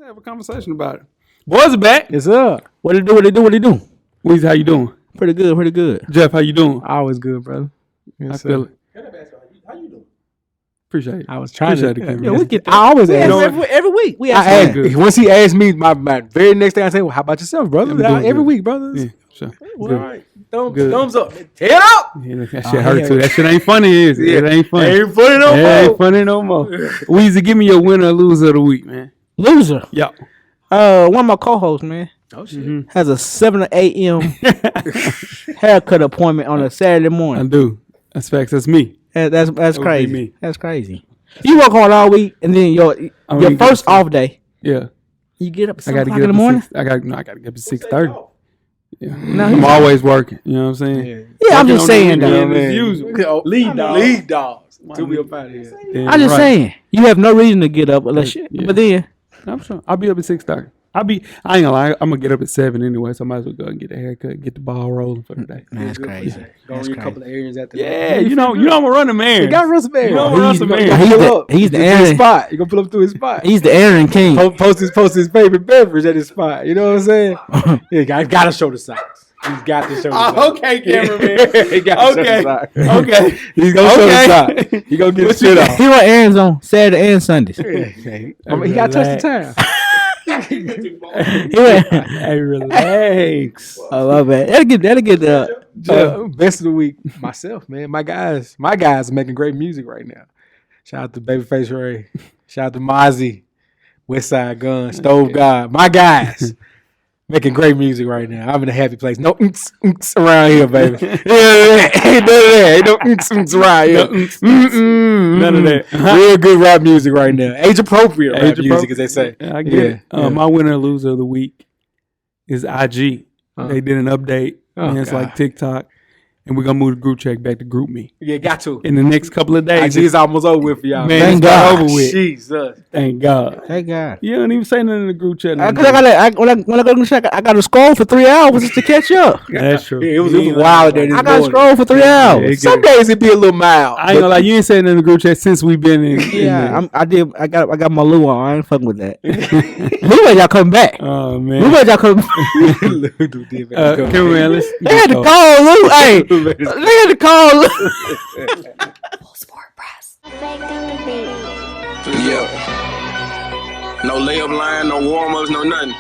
have a conversation about it. Boys are back. Yes, sir. What it do? Weezy, how you doing? Pretty good. Jeff, how you doing? Always good, brother. Yes, I feel it. How you doing? Appreciate it. I was trying to. Yeah, we get. I always ask every week. We ask. Once he asked me, my very next thing I say, "Well, how about yourself, brother?" Every week, brother. Yeah, sure. All right. Thumbs up. Tear it up. Yeah, that shit hurt too. That shit ain't funny, is it? It ain't funny. Ain't funny no more. Weezy, give me your winner or loser of the week, man. Loser. Yeah. One of my co-hosts, man. Oh shit. Has a 7 a.m. haircut appointment on a Saturday morning. I do. That's facts. That's me. That's crazy. Me. That's crazy. You work hard all week, and then your first off day. Yeah. You get up at 7 o'clock in the morning. I gotta get up at 6:30. Yeah. No, I'm always working. You know what I'm saying? Yeah, I'm just saying though. Lead dogs. To be up out of here. I'm just saying. You have no reason to get up unless you. But then I'm sure I'll be up at 6:30. I ain't gonna lie, I'm gonna get up at 7 anyway, so I might as well go and get a haircut, get the ball rolling for the day. Man, that's crazy. Go run a couple of errands after that. Yeah, you know I'm gonna run a man. You gotta run some errands. He's the errand spot. You gonna pull up to his spot. He's the errand king. Post his favorite beverage at his spot. You know what I'm saying? Yeah, I gotta show the socks. He's got to show the socks. Okay, cameraman. He got to show the socks. Okay. He's gonna show the socks. He gonna get the shit off. He run errands on Saturday and Sundays. He gotta touch the time. Hey, relax. I love it. That'll get best of the week. Myself, man. My guys are making great music right now. Shout out to Babyface Ray. Shout out to Mozzie, Westside Gun, Stove God. My guys making great music right now. I'm in a happy place. No around here, baby. Ain't none of that. Ain't no around here. None of that. Real good rap music right now. Age appropriate rap music, as they say. Yeah, I get it. My winner or loser of the week is IG. They did an update. And it's like TikTok. And we're going to move the group chat back to Group Me. Yeah, got to. In the next couple of days. It's almost over with for y'all. Man, Thank God. Over with. Jesus. Thank God. Thank God. You don't even say nothing in the group chat. When I go to check, I got to scroll for 3 hours just to catch up. That's true. Yeah, it was wild there. I got to scroll for 3 hours. Some days it be a little mild. I ain't gonna lie, you ain't saying nothing in the group chat since we've been in. Yeah, I got my Lou on. I ain't fucking with that. Lou, y'all coming back? Oh man. Lou, y'all coming back? Cameraman, they had to call Lou. Hey, they had to call Lou. Full sport press. Yeah. No layup line, no warm-ups, no nothing.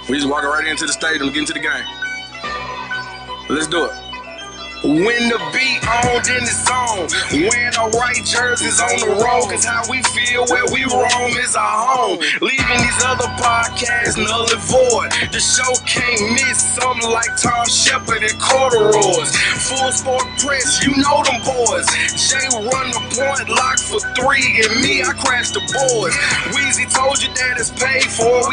We just walking right into the stadium, get into the game. Let's do it. When the beat on, then it's on. Wearing the right jerseys on the road, cause how we feel where we roam is our home. Leaving these other podcasts null and void. The show can't miss something like Tom Shepard and corduroys. Full sport press, you know them boys. Jay run the point, lock for 3, and me, I crash the boards. Weezy told you that it's paid for.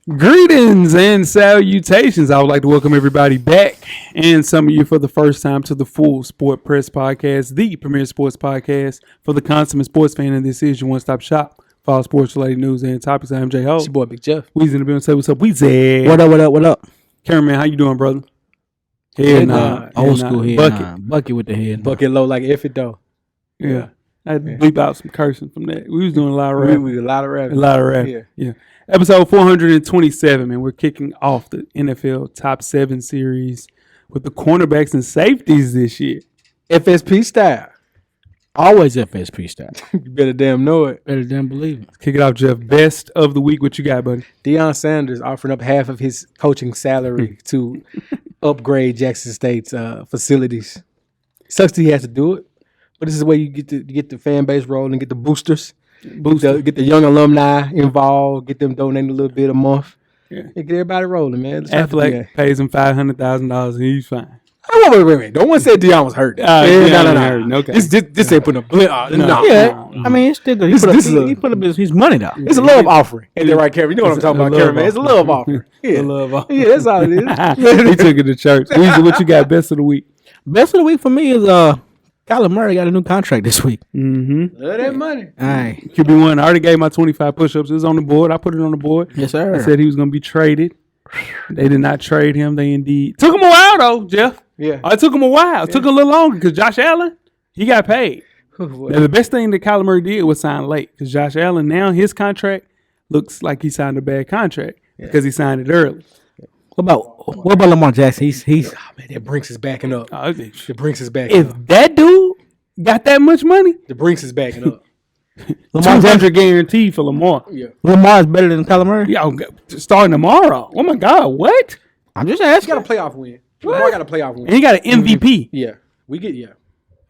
Greetings and salutations. I would like to welcome everybody back and some of you for the first time to the Full Sport Press Podcast, the premier sports podcast for the consummate sports fan, and this is your one-stop shop for all sports-related news and topics. I'm J Ho. It's your boy Big Jeff. Weezy in the building. Say what's up, Weezy. What up? Cameraman, how you doing, brother? Head nod. Old school head nod. Bucket with the head. Bucket low like if it though. Yeah. I had to bleep out some cursing from that. We was doing a lot of rap. A lot of rap. Yeah. Episode 427, man. We're kicking off the NFL Top 7 series with the cornerbacks and safeties this year. FSP style. Always FSP style. You better damn know it. Better damn believe it. Let's kick it off, Jeff. Best of the week. What you got, buddy? Deion Sanders offering up half of his coaching salary to upgrade Jackson State's facilities. Sucks that he has to do it. But this is where you get the fan base rolling, get the boosters, get the young alumni involved, get them donating a little bit a month. Yeah. Get everybody rolling, man. Affleck pays him $500,000 and he's fine. Wait. No one said Deion was hurt. No. Okay. This ain't putting a blip on. No. I mean, it's still good. He put his money down. It's a love offering. Ain't that right, Kevin? You know what I'm talking about, Kevin, man. It's a love offering. Yeah. Yeah, that's all it is. He took it to church. Weezy, what you got best of the week? Best of the week for me is Kyler Murray got a new contract this week. Mm-hmm. Love that money. All right. QB1, I already gave my 25 push-ups. It was on the board. I put it on the board. Yes, sir. I said he was going to be traded. They did not trade him. They indeed. Took him a while, though, Jeff. Yeah. It took him a while. It took a little longer because Josh Allen, he got paid. Now, the best thing that Kyler Murray did was sign late because Josh Allen now his contract looks like he signed a bad contract because he signed it early. What about Lamar Jackson? He's Man, that Brinks is backing up. Oh, The Brinks is backing if up. that dude got that much money, The Brinks is backing up. Lamar Jackson. $200 guaranteed for Lamar. Yeah. Lamar is better than Kyler Murray. Yeah, starting tomorrow. Oh my God, what? I'm just He asking. got a playoff win. Lamar got a playoff win. And he got an MVP, Yeah. We get, yeah.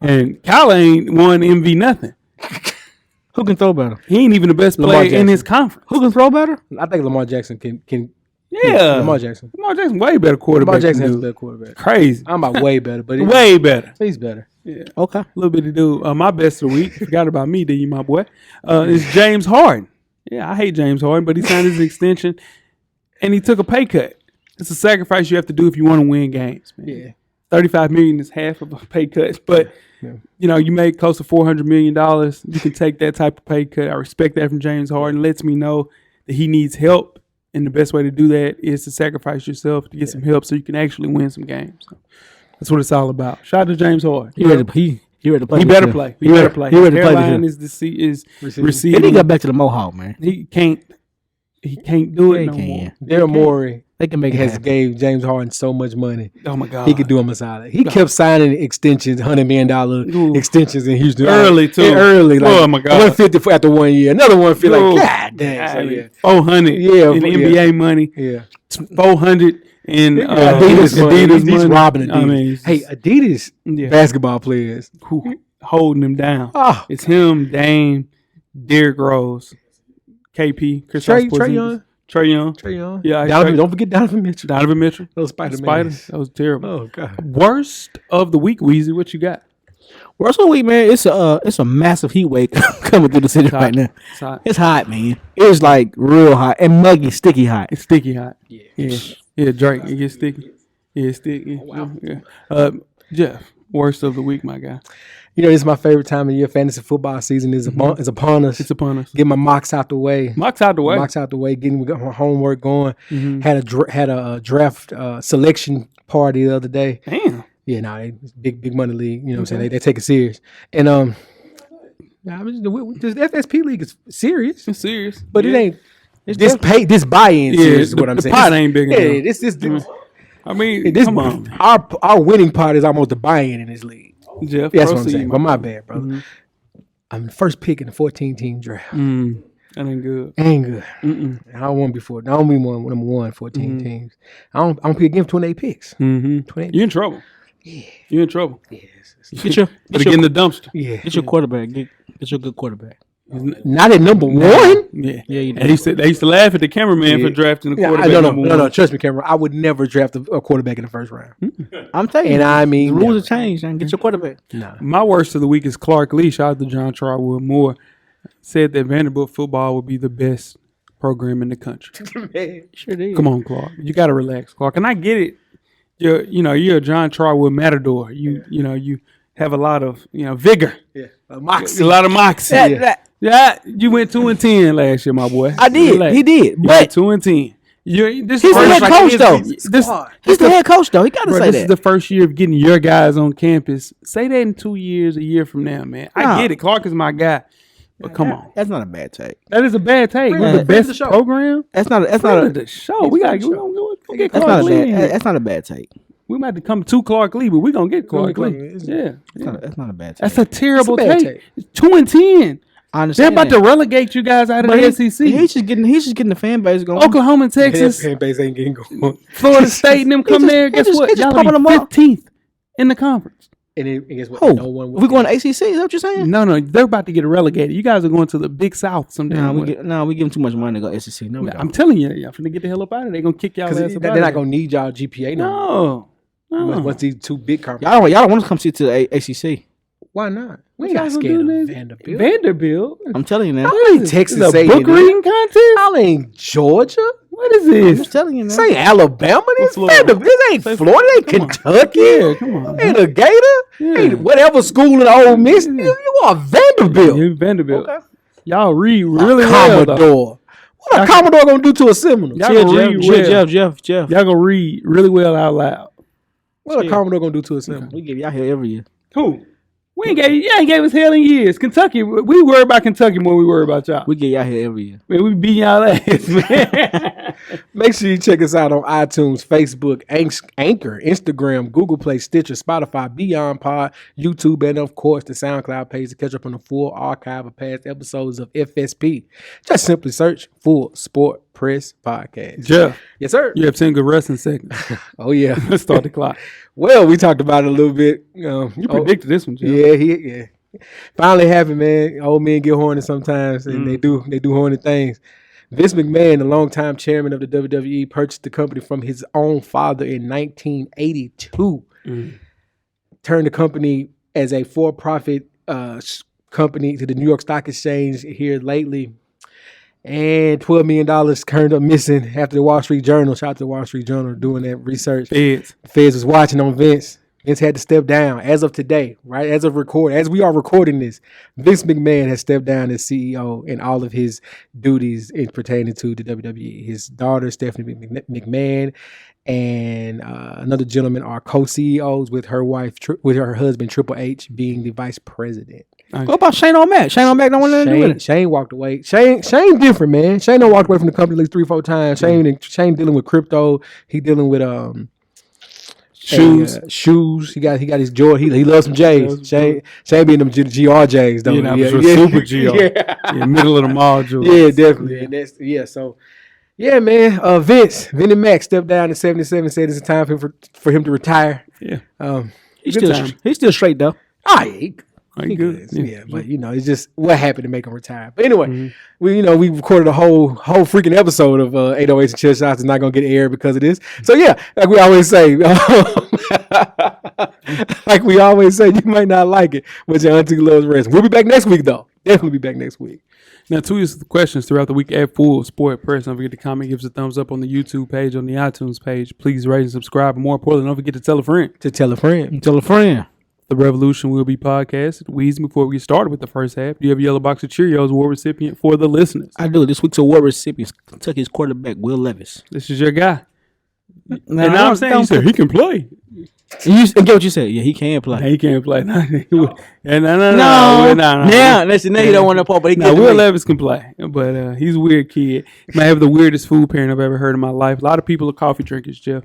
and Kyler ain't won MV nothing. Who can throw better? He ain't even the best Lamar player in Jackson. his conference. Who can throw better? I think Lamar Jackson can Yeah, Lamar Jackson. way better quarterback. Lamar Jackson than has a dude. better quarterback. Crazy, I'm about way better, but way better. he's better. Okay. A little bit to do. My best of the week. Forgot about me, did you, my boy? Is James Harden. Yeah, I hate James Harden, but he signed his extension, and he took a pay cut. It's a sacrifice you have to do if you want to win games, man. Yeah. $35 million is half of a pay cut, but you know you make close to $400 million. You can take that type of pay cut. I respect that from James Harden. Lets me know that he needs help, and the best way to do that is to sacrifice yourself to get some help so you can actually win some games. So that's what it's all about. Shout out to James Harden. He ready to play. He better play. He better play. He ready to play. Hairline This is year. receiving. He got back to the Mohawk, man. He can't do it He no can. more. Daryl Morey They can make it has happen. gave James Harden so much money. Oh my God. He could do him a solid. He kept signing extensions, $100 million extensions in Houston. Early, too. Early. Like, Oh, my God. 150 after 1 year. Another 150. Yo. Like, God damn. So, yeah. 400 Yeah, in yeah. NBA money. Yeah. 400 in Adidas money. Adidas He's money. robbing Adidas. I mean, it's Hey, just- Adidas yeah. basketball players. Who holding him down? Oh, It's him, Dame, Derrick Rose, KP, Chris Trey Young. Trey Young, Trey Young. Yeah, Don't forget Donovan Mitchell. Donovan Mitchell, Those Spider Spider. That was terrible. Oh, God. Worst of the week, Weezy. What you got? Worst of the week, man. It's a massive heat wave coming through the city right now. It's hot. It's hot, man. It's like real hot and muggy, sticky hot. It's sticky hot. Yeah. Drake. It gets sticky. Yeah, it's sticky. Yeah. Jeff, worst of the week, my guy. You know, it's my favorite time of year. Fantasy football season is upon us. It's upon us. Get my mocks out the way. Mocks out the way. Mocks out the way. Getting my homework going. Had a draft selection party the other day. Damn. Yeah, no, big money league. You know what I'm saying? They take it serious. And this FSP league is serious, It's serious. but it ain't. This buy-in Yeah, serious is what the I'm saying. pot ain't big Yeah, enough. this I mean, this come on, our winning part is almost the buy-in in this league. Jeff. That's what I'm proceed, saying. But my bad, brother. I'm the first pick in the 14-team draft. That ain't good. Ain't good. I don't want before. I don't be number one, 14 teams. I don't pick again 28 picks. 28. You in trouble. Yeah. You in trouble. Get your Better get in the dumpster. Yeah. get your quarterback. Get your good quarterback. Not at number one. Yeah. Yeah, you And do. they used to laugh at the cameraman for drafting the Yeah, quarterback. number no. one. Trust me, Cameron. I would never draft a quarterback in the first round. I'm telling you, And I mean, the rules never. have changed. Man. Get your quarterback. My worst of the week is Clark Lee. Shout out to John Trotwood Moore. Said that Vanderbilt football would be the best program in the country. Sure did. Come on, Clark. You got to relax, Clark. And I get it. You're a John Trotwood matador. You have a lot of vigor. Yeah. A lot of moxie. Yeah, you went 2-10 last year, my boy. I did. Relax. He did. You But went 2-10. He's he's the head coach, though. He's the head coach, though. He got to say This that. is the first year of getting your guys on campus. Say that in 2 years, a year from now, man. I Nah. get it. Clark is my guy. But come on. That's not a bad take. That is a bad take. Friend We're of the the best show. program. That's not Friend a of the show. We got to go get that's Clark not a Lee. bad that's not a bad take. We might have to come to Clark Lee, but we're going to get Clark Clark Lee. Lee. Yeah. That's not a bad take. That's a terrible It's a bad take. It's 2-10. I They're understand. about to that. relegate you guys out of But the he- SEC. He's just getting the fan base going. Oklahoma and Texas, Fan base ain't getting going. Florida State and them come just- there. he Guess just- what? he just Y'all pumping be them up. 15th in the conference. And guess what? Who? No one we going to ACC? Is that what you're saying? No, they're about to get relegated. You guys are going to the Big South someday. We give them too much money to go SEC. No, we I'm don't. telling you, y'all finna get the hell up out of there. They're gonna kick y'all ass Because up they're out of not there. going to need y'all GPA no. No. Once these two big conferences. Y'all don't want to come see to the ACC. Why not? We Y'all ain't gonna scared do of this? Vanderbilt. Vanderbilt. I'm telling you now. Y'all ain't Texas It's a A&M. book reading contest. Y'all ain't Georgia. What is I'm this? just telling you now. This ain't Alabama. This Florida. Vanderbilt. This ain't Say Florida. Ain't Come on. Kentucky. Yeah, come on. Ain't a Gator. Yeah. Ain't whatever school in Ole Miss. You are Vanderbilt. You Vanderbilt. Okay. Y'all read really well. though. Commodore. What a Commodore gonna do to a Seminole? Y'all Chill, gonna read well. Jeff. Y'all gonna read really well out loud. What a Commodore gonna do to a Seminole? We give y'all here every year. Who? We ain't gave us hell in years. Kentucky, we worry about Kentucky more than we worry about y'all. We get y'all here every year. Man, we beat y'all ass, man. Make sure you check us out on iTunes, Facebook, Anchor, Instagram, Google Play, Stitcher, Spotify, Beyond Pod, YouTube, and of course the SoundCloud page to catch up on the full archive of past episodes of FSP. Just simply search Full Sport Press Podcast. Jeff, Yes, sir. you have 10 good wrestling seconds. Oh, yeah. Let's start the clock. Well, we talked about it a little bit. You predicted this one, Jeff. Yeah. Finally happened, man. Old men get horny sometimes, and they do horny things. Vince McMahon, the longtime chairman of the WWE, purchased the company from his own father in 1982. Turned the company as a for-profit company to the New York Stock Exchange here lately. And $12 million turned up missing after the Wall Street Journal. Shout out to the Wall Street Journal doing that research. Feds. Feds was watching on Vince. Vince had to step down as of today, right? As we are recording this, Vince McMahon has stepped down as CEO in all of his duties in pertaining to the WWE. His daughter, Stephanie McMahon, and another gentleman are co-CEOs with her husband, Triple H, being the vice president. What about Shane O'Mac? Shane O'Mac don't want nothing to do with it. Shane walked away. Shane different, man. Shane done walked away from the company at least 3-4 times. Shane dealing with crypto. He dealing with shoes. He got his Jordan. He loves some J's. Shane being them GRJs though. Super GR. Middle of the mall jewels. Yeah, definitely. And that's so. Yeah, man. Vinnie Mac stepped down in 77. Said it's time for him to retire. Yeah. He's still straight though. He good. Yeah, but it's just what happened to make him retire. But anyway, we recorded a whole freaking episode of 808s and Chair Shots. It's not gonna get aired because of this. So yeah, like we always say, you might not like it, but your auntie loves wrestling. We'll be back next week though. Definitely be back next week. Now, tweet us the questions throughout the week at Full Sport Press. Don't forget to comment, give us a thumbs up on the YouTube page, on the iTunes page. Please rate and subscribe. And more importantly, don't forget to tell a friend. Tell a friend. The Revolution will be podcasted. Weezy, before we get started with the first half, do you have a yellow box of Cheerios award recipient for the listeners? I do. This week's award recipient is Kentucky's quarterback, Will Levis. This is your guy. Now I'm saying, you said he can play. And get what you said. Yeah, he can play. He can't play. No. Now you don't want to play, but he can. Will Levis can play, but he's a weird kid. He might have the weirdest food pairing I've ever heard in my life. A lot of people are coffee drinkers, Jeff.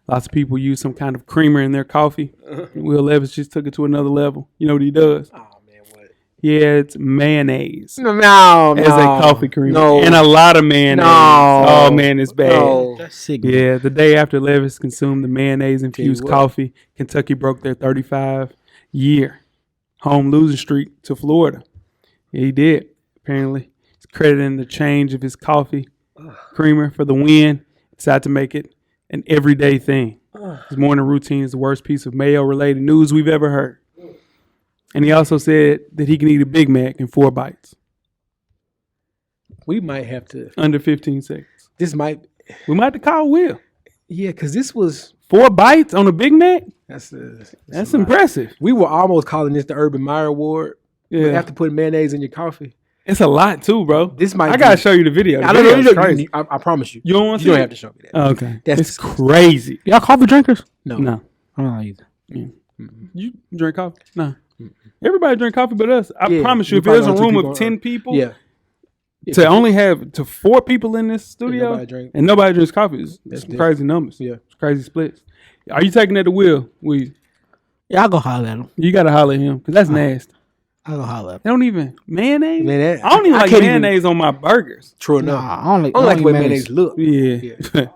Lots of people use some kind of creamer in their coffee. Will Levis just took it to another level. You know what he does? Oh, man, what? He adds mayonnaise as a coffee creamer. No. And a lot of mayonnaise. No. Oh, man, it's bad. No. That's sick. Yeah, the day after Levis consumed the mayonnaise-infused coffee, Kentucky broke their 35-year home losing streak to Florida. Yeah, he did, apparently. He's crediting the change of his coffee creamer for the win. Decided to make it an everyday thing. His morning routine is the worst piece of mayo-related news we've ever heard. And he also said that he can eat a Big Mac in 4 bites. We might have to. Under 15 seconds. We might have to call Will. Yeah, because this was 4 bites on a Big Mac? That's impressive. We were almost calling this the Urban Meyer Award. Yeah. You have to put mayonnaise in your coffee. It's a lot too, bro. I gotta show you the video. I don't know. Crazy. I promise you. You don't want to? You don't have to show me that. Oh, okay. That's crazy. Y'all coffee drinkers? No. I don't either. You drink coffee? No. Everybody drink coffee but us. I promise you, if there's a room of 10 people, to only have 4 people in this studio and nobody drinks coffee, it's crazy numbers. Yeah. It's crazy splits. Are you taking that to Will? Yeah, I'll go holler at him. You gotta holler at him because that's nasty. I'll go holler at him. They don't even mayonnaise. Man, I don't even like mayonnaise on my burgers. True enough. I don't like the way mayonnaise look. Yeah. I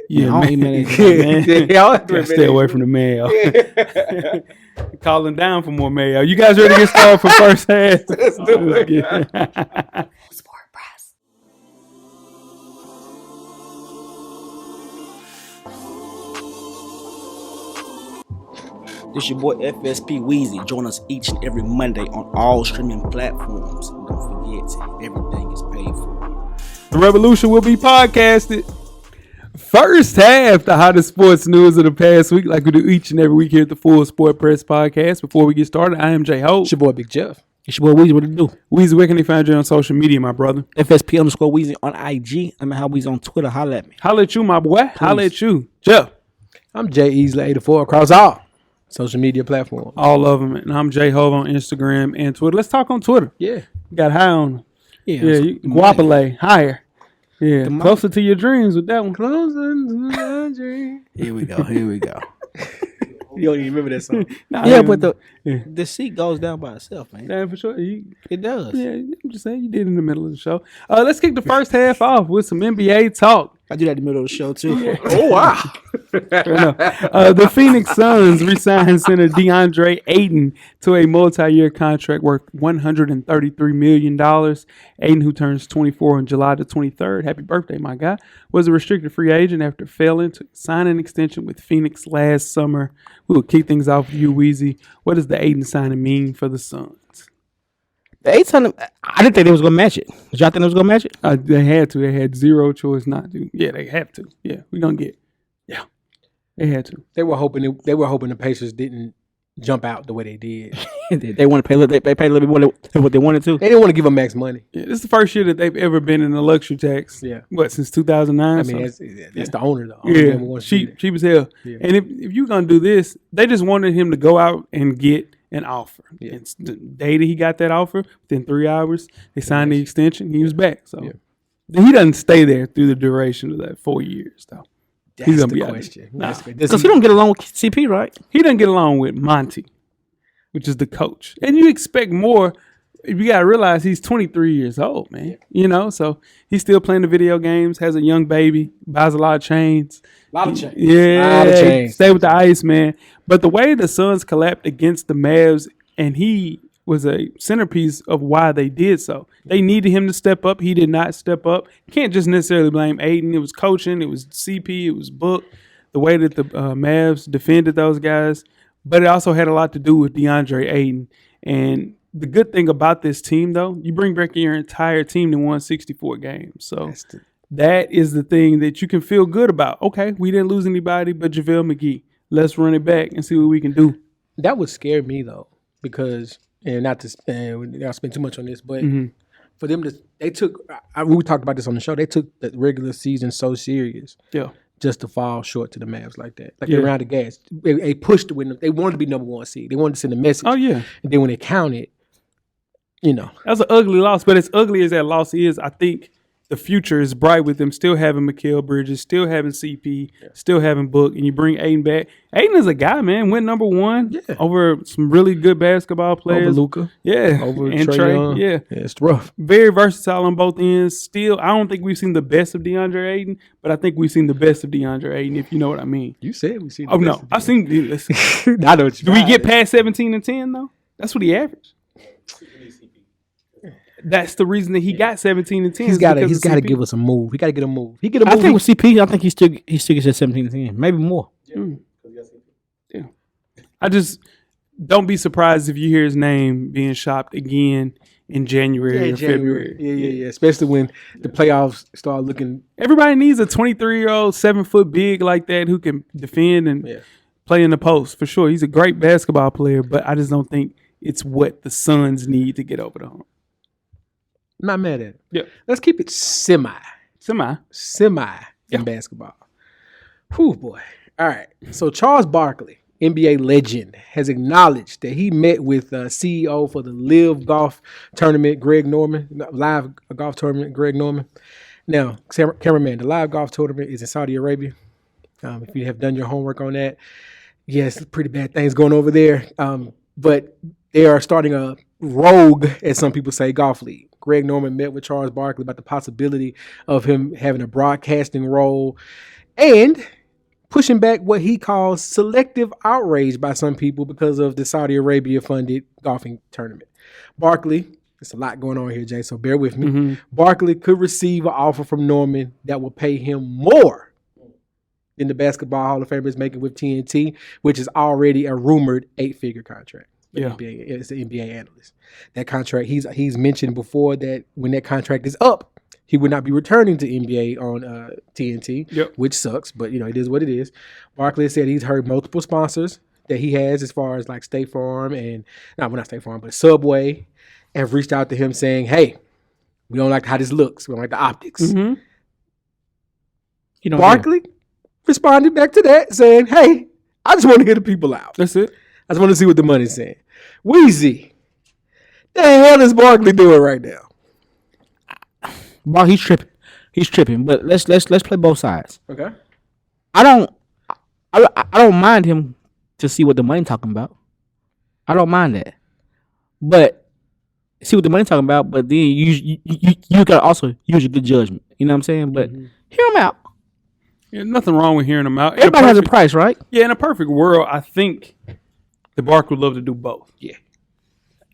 don't eat mayonnaise. Gotta stay away from the mayo. Calling down for more mayo. You guys ready to get started for first half? Let's do it. Sport Press. This your boy FSP Weezy. Join us each and every Monday on all streaming platforms. And don't forget, everything is paid for. The Revolution will be podcasted. First half, the hottest sports news of the past week, like we do each and every week here at the Full Sport Press Podcast. Before we get started, I am J Ho. It's your boy Big Jeff. It's your boy Weezy. What it do? Weezy, where can they find you on social media, my brother? FSP_Weezy on IG. I'm how Weezy on Twitter. Holla at me. Holla at you, my boy. Please. Holla at you, Jeff. I'm J Easley 84 across all social media platform. All of them. And I'm J Hove on Instagram and Twitter. Let's talk on Twitter. Yeah. Got high on. Yeah. Guapale, higher. Yeah, closer to your dreams with that one. Closer to my dream. Here we go. You don't even remember that song. Nah, But yeah. the seat goes down by itself, man. Yeah, for sure. It does. Yeah, I'm just saying you did in the middle of the show. Let's kick the first half off with some NBA talk. I do that in the middle of the show too. Oh, wow. The Phoenix Suns re-signed center DeAndre Ayton to a multi-year contract worth $133 million. Ayton, who turns 24 on July the 23rd, happy birthday, my guy, was a restricted free agent after failing to sign an extension with Phoenix last summer. We will kick things off with you, Weezy. What does the Ayton signing mean for the Suns? The 800, I didn't think they was gonna match it. Did y'all think they was gonna match it? They had to. They had zero choice not to. Yeah, they have to. Yeah, we're gonna get. Yeah, they had to. They were hoping the Pacers didn't jump out the way they did. They want to pay. They paid a little bit more than what they wanted to. They didn't want to give them max money. Yeah, this is the first year that they've ever been in a luxury tax. Yeah. What, since 2009? I mean, that's the owner though. Yeah, cheap as hell. Yeah. And if you're gonna do this, they just wanted him to go out and get an offer. Yeah. And the day that he got that offer, within 3 hours, they signed the extension. He was back. So he doesn't stay there through the duration of that 4 years, though. That's He's gonna the be out question. there. Because he don't get along with CP, right? He doesn't get along with Monty, which is the coach. And you expect more. You got to realize he's 23 years old, man. Yeah. You know, so he's still playing the video games, has a young baby, buys a lot of chains. A lot of chains. Yeah, lot of chains. Stay with the ice, man. But the way the Suns collapsed against the Mavs, and he was a centerpiece of why they did so. They needed him to step up. He did not step up. Can't just necessarily blame Ayton. It was coaching. It was CP. It was Book. The way that the Mavs defended those guys. But it also had a lot to do with DeAndre Ayton. And the good thing about this team, though, you bring back your entire team that won 64 games. So that is the thing that you can feel good about. Okay, we didn't lose anybody but JaVale McGee. Let's run it back and see what we can do. That would scare me though, because and not to I'll spend too much on this, but for them to we talked about this on the show. They took the regular season so serious, just to fall short to the Mavs like that, like around the gas. They pushed to win. They wanted to be number one seed. They wanted to send a message. Oh yeah, and then when they counted, that was an ugly loss. But as ugly as that loss is, I think the future is bright with them still having Mikal Bridges, still having CP, still having Book, and you bring Ayton back. Ayton is a guy, man. Went number one over some really good basketball players. Over Luka. Yeah. Over and Trae Trae. Young. Yeah. It's rough. Very versatile on both ends. Still, I don't think we've seen the best of DeAndre Ayton, but I think we've seen the best of DeAndre Ayton, if you know what I mean. You said we've seen the Oh, best no. of I've seen DeAndre. I know what you Do we get past 17 and 10, though? That's what he averaged. That's the reason that he got 17 and 10. He's got to give us a move. He got to get a move. He get a I move. think with CP, I think he still gets at 17 to 10, maybe more. Yeah. I just don't be surprised if you hear his name being shopped again in January or February. Yeah. Especially when the playoffs start looking. Everybody needs a 23-year-old, 7-foot big like that who can defend and play in the post for sure. He's a great basketball player, but I just don't think it's what the Suns need to get over the hump. I'm not mad at it. Yeah. Let's keep it semi in basketball. Whew, boy. All right. So Charles Barkley, NBA legend, has acknowledged that he met with CEO for the Live Golf Tournament, Live Golf Tournament, Greg Norman. Now, cameraman, the Live Golf Tournament is in Saudi Arabia. If you have done your homework on that, yes, pretty bad things going over there. But they are starting a rogue, as some people say, golf league. Greg Norman met with Charles Barkley about the possibility of him having a broadcasting role and pushing back what he calls selective outrage by some people because of the Saudi Arabia-funded golfing tournament. Barkley, there's a lot going on here, Jay, so bear with me. Barkley could receive an offer from Norman that will pay him more than the Basketball Hall of Famer is making with TNT, which is already a rumored 8-figure contract. It's the NBA analyst. That contract, he's mentioned before that when that contract is up, he would not be returning to NBA on TNT, which sucks, but it is what it is. Barkley said he's heard multiple sponsors that he has as far as like State Farm and, not State Farm, but Subway, have reached out to him saying, hey, we don't like how this looks. We don't like the optics. Barkley responded back to that saying, hey, I just want to hear the people out. That's it. I just want to see what the money's saying. Weezy, the hell is Barkley doing right now? Well, he's tripping. He's tripping. But let's play both sides. Okay. I don't mind him to see what the money talking about. I don't mind that. But see what the money talking about. But then you gotta also use your good judgment. You know what I'm saying? But hear him out. Yeah, nothing wrong with hearing them out. Everybody has a price, right? Yeah, in a perfect world, I think the Bark would love to do both. Yeah.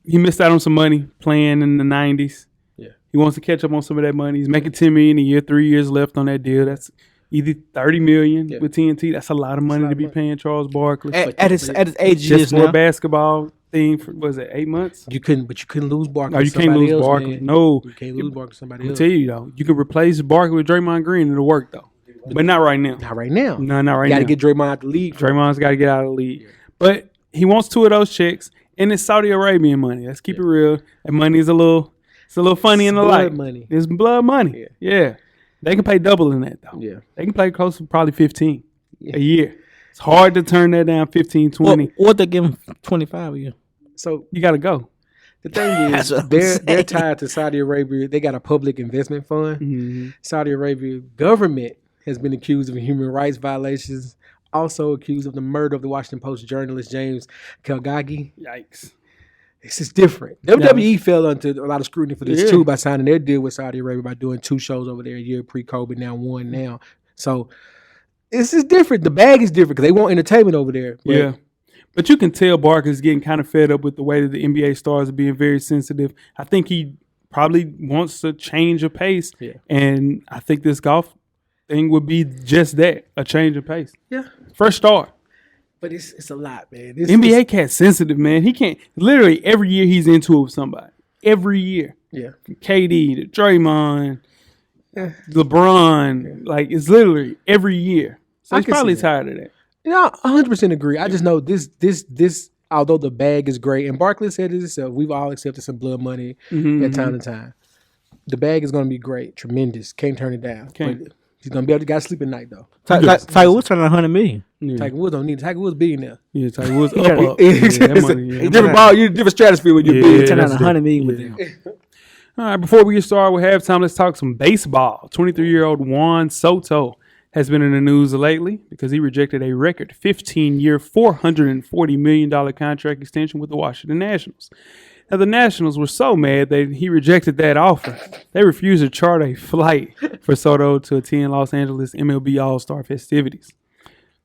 He missed out on some money playing in the 90s. Yeah. He wants to catch up on some of that money. He's making $10 million a year, 3 years left on that deal. That's either $30 million with TNT. That's a lot of money to be paying Charles Barkley. At his age just for now. a basketball thing for, was it 8 months? You couldn't lose Barkley. No, you can't lose else, Barkley. man. No. You can't lose Barkley to somebody I'll else. tell you, though, you can replace Barkley with Draymond Green and it'll work, though. But not right now. Not right now. No, not right You now. got to get Draymond out the league. Draymond's got to get out of the league. But he wants 2 of those checks, and it's Saudi Arabian money. Let's keep it real. That money is a little funny in the blood light. money. It's blood money. Yeah. They can pay double in that, though. Yeah. They can play close to probably 15 a year. It's hard to turn that down 15, 20. Or they give him 25 a year. So You got to go. the thing is, That's what I'm they're saying. tied to Saudi Arabia. They got a public investment fund. Mm-hmm. Saudi Arabia government has been accused of human rights violations, also accused of the murder of the Washington Post journalist James Khashoggi. Yikes. This is different. WWE fell under a lot of scrutiny for this too by signing their deal with Saudi Arabia by doing 2 shows over there a year pre-COVID, now 1 now. So this is different. The bag is different because they want entertainment over there. But Yeah. But you can tell Barker's getting kind of fed up with the way that the NBA stars are being very sensitive. I think he probably wants to change of pace. Yeah. And I think this golf thing would be just that, a change of pace. Yeah. First start. But it's a lot, man. It's, NBA cat's sensitive, man. He can't, literally every year he's into it with somebody. Every year. Yeah. From KD to Draymond, LeBron. Like, it's literally every year. So I he's can see probably that. tired of that. Yeah, 100% agree. I just know this. Although the bag is great, and Barkley said it himself, we've all accepted some blood money at time to time. The bag is going to be great, tremendous. Can't turn it down. Can't. But he's going to be able to gotta sleep at night though. Tiger Woods turning 100 million. Yeah, Tiger Woods don't need it. Tiger Woods billionaire. yeah, Tiger Woods up. Yeah, Yeah, that money, yeah, that different money. ball, you different stratosphere with your Yeah, big. Turning that's 100 million with them. All right, before we get started with halftime, let's talk some baseball. 23-year-old Juan Soto has been in the news lately because he rejected a record 15-year, $440 million contract extension with the Washington Nationals. Now, the Nationals were so mad that he rejected that offer. They refused to chart a flight for Soto to attend Los Angeles MLB All-Star festivities.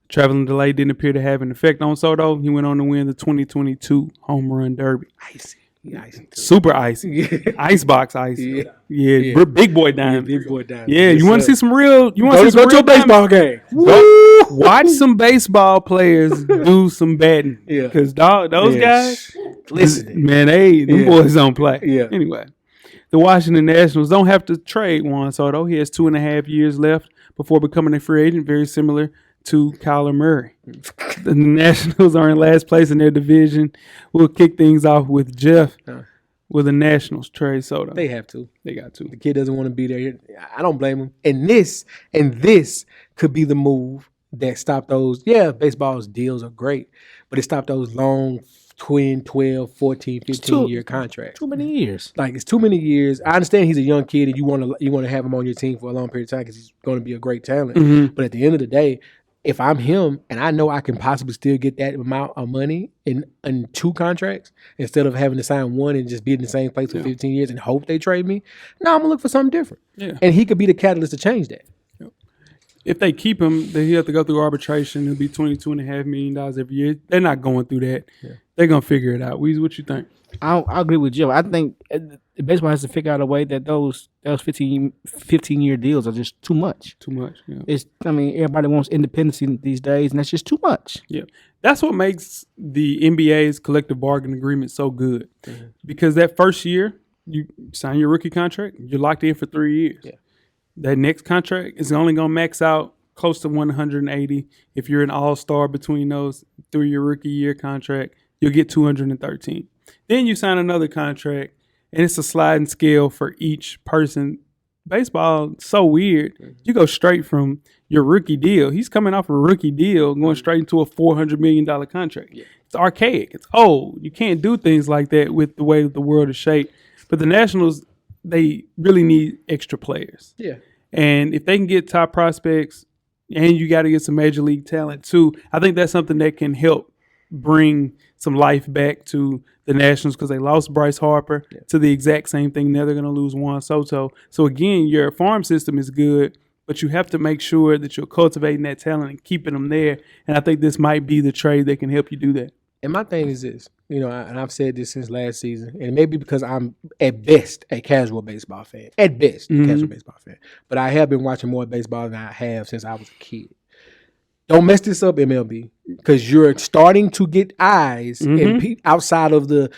Traveling delay didn't appear to have an effect on Soto. He went on to win the 2022 Home Run Derby. Icy. He icy too. Super icy. Yeah. Icebox icy. Yeah. Yeah, big boy diamond. Big boy down. Yeah, you want to see some real? You want to Go, see some go to real a baseball game. Go, watch some baseball players do some batting. Yeah. Because those guys, Listen, man, them boys don't play. Yeah. Anyway, the Washington Nationals don't have to trade Juan Soto. He has 2.5 years left before becoming a free agent, very similar to Kyler Murray. The Nationals are in last place in their division. We'll kick things off with Jeff. With the Nationals trade Soto. they have to. They got to. The kid doesn't want to be there. I don't blame him. And this could be the move that stopped those. Yeah, baseball's deals are great, but it stopped those long 12, 14, 15-year contracts. Too many years. Like, it's too many years. I understand he's a young kid and you want to have him on your team for a long period of time because he's going to be a great talent. But at the end of the day, if I'm him and I know I can possibly still get that amount of money in 2 contracts instead of having to sign 1 and just be in the same place for 15 years and hope they trade me, no, I'm going to look for something different. Yeah. And he could be the catalyst to change that. If they keep him, then he'll have to go through arbitration. It'll be $22.5 million every year. They're not going through that. Yeah. They're going to figure it out. Weezy, what you think? I agree with Joe. I think baseball has to figure out a way that those 15-year deals are just too much. Too much. Yeah. Everybody wants independence these days, and that's just too much. Yeah. That's what makes the NBA's collective bargaining agreement so good. Because that first year, you sign your rookie contract, you're locked in for 3 years. Yeah. That next contract is only going to max out close to 180. If you're an all-star between those through your rookie year contract, you'll get 213. Then you sign another contract, and it's a sliding scale for each person baseball so weird. You go straight from your rookie deal. He's coming off a rookie deal, going straight into a $400 million contract. Yeah. It's archaic. It's old. You can't do things like that with the way the world is shaped. But the Nationals, they really need extra players. Yeah. And if they can get top prospects, and you got to get some major league talent too, I think that's something that can help bring some life back to the Nationals, because they lost Bryce Harper to the exact same thing. Now they're going to lose Juan Soto. So again, your farm system is good, but you have to make sure that you're cultivating that talent and keeping them there. And I think this might be the trade that can help you do that. And my thing is this, and I've said this since last season, and maybe because I'm at best a casual baseball fan, casual baseball fan, but I have been watching more baseball than I have since I was a kid. Don't mess this up, MLB, because you're starting to get eyes and outside of the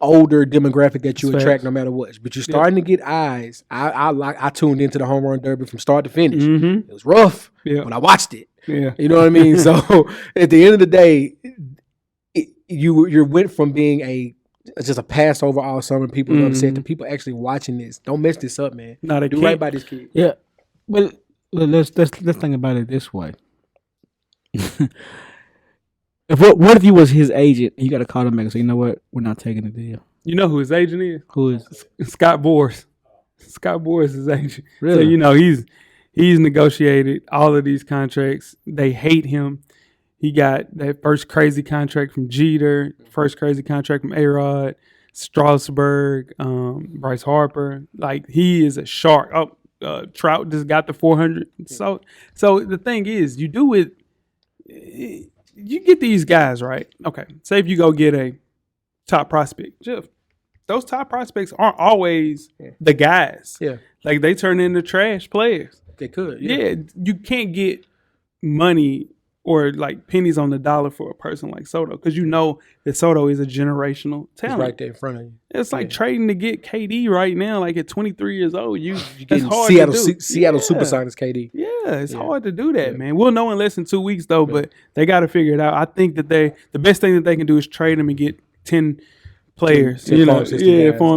older demographic that you attract no matter what. But you're starting to get eyes. I tuned into the home run derby from start to finish. It was rough, but I watched it. Yeah. You know what I mean? So at the end of the day, you went from being just a Passover all summer, people upset, to people actually watching this. Don't mess this up, man. Do right by this kid. Yeah, but let's think about it this way. What if you was his agent and you got to call him back and say, you know what, we're not taking the deal? You know who his agent is? Who is? Scott Boras. Scott Boras is his agent. Really? So, he's negotiated all of these contracts. They hate him. He got that first crazy contract from Jeter, first crazy contract from A-Rod, Strasburg, Bryce Harper. Like, he is a shark. Trout just got the 400. So the thing is, you get these guys, right? Okay, say if you go get a top prospect, Jeff, those top prospects aren't always the guys. Yeah. Like, they turn into trash players. They could. Yeah, you can't get money or like pennies on the dollar for a person like Soto, because you know that Soto is a generational talent. It's right there in front of you. It's like trading to get KD right now, like at 23 years old. You're it's getting hard Seattle to do. Supersonics KD. Yeah, it's hard to do that, man. We'll know in less than 2 weeks, though, but they got to figure it out. I think that the best thing that they can do is trade them and get 10 players. Farm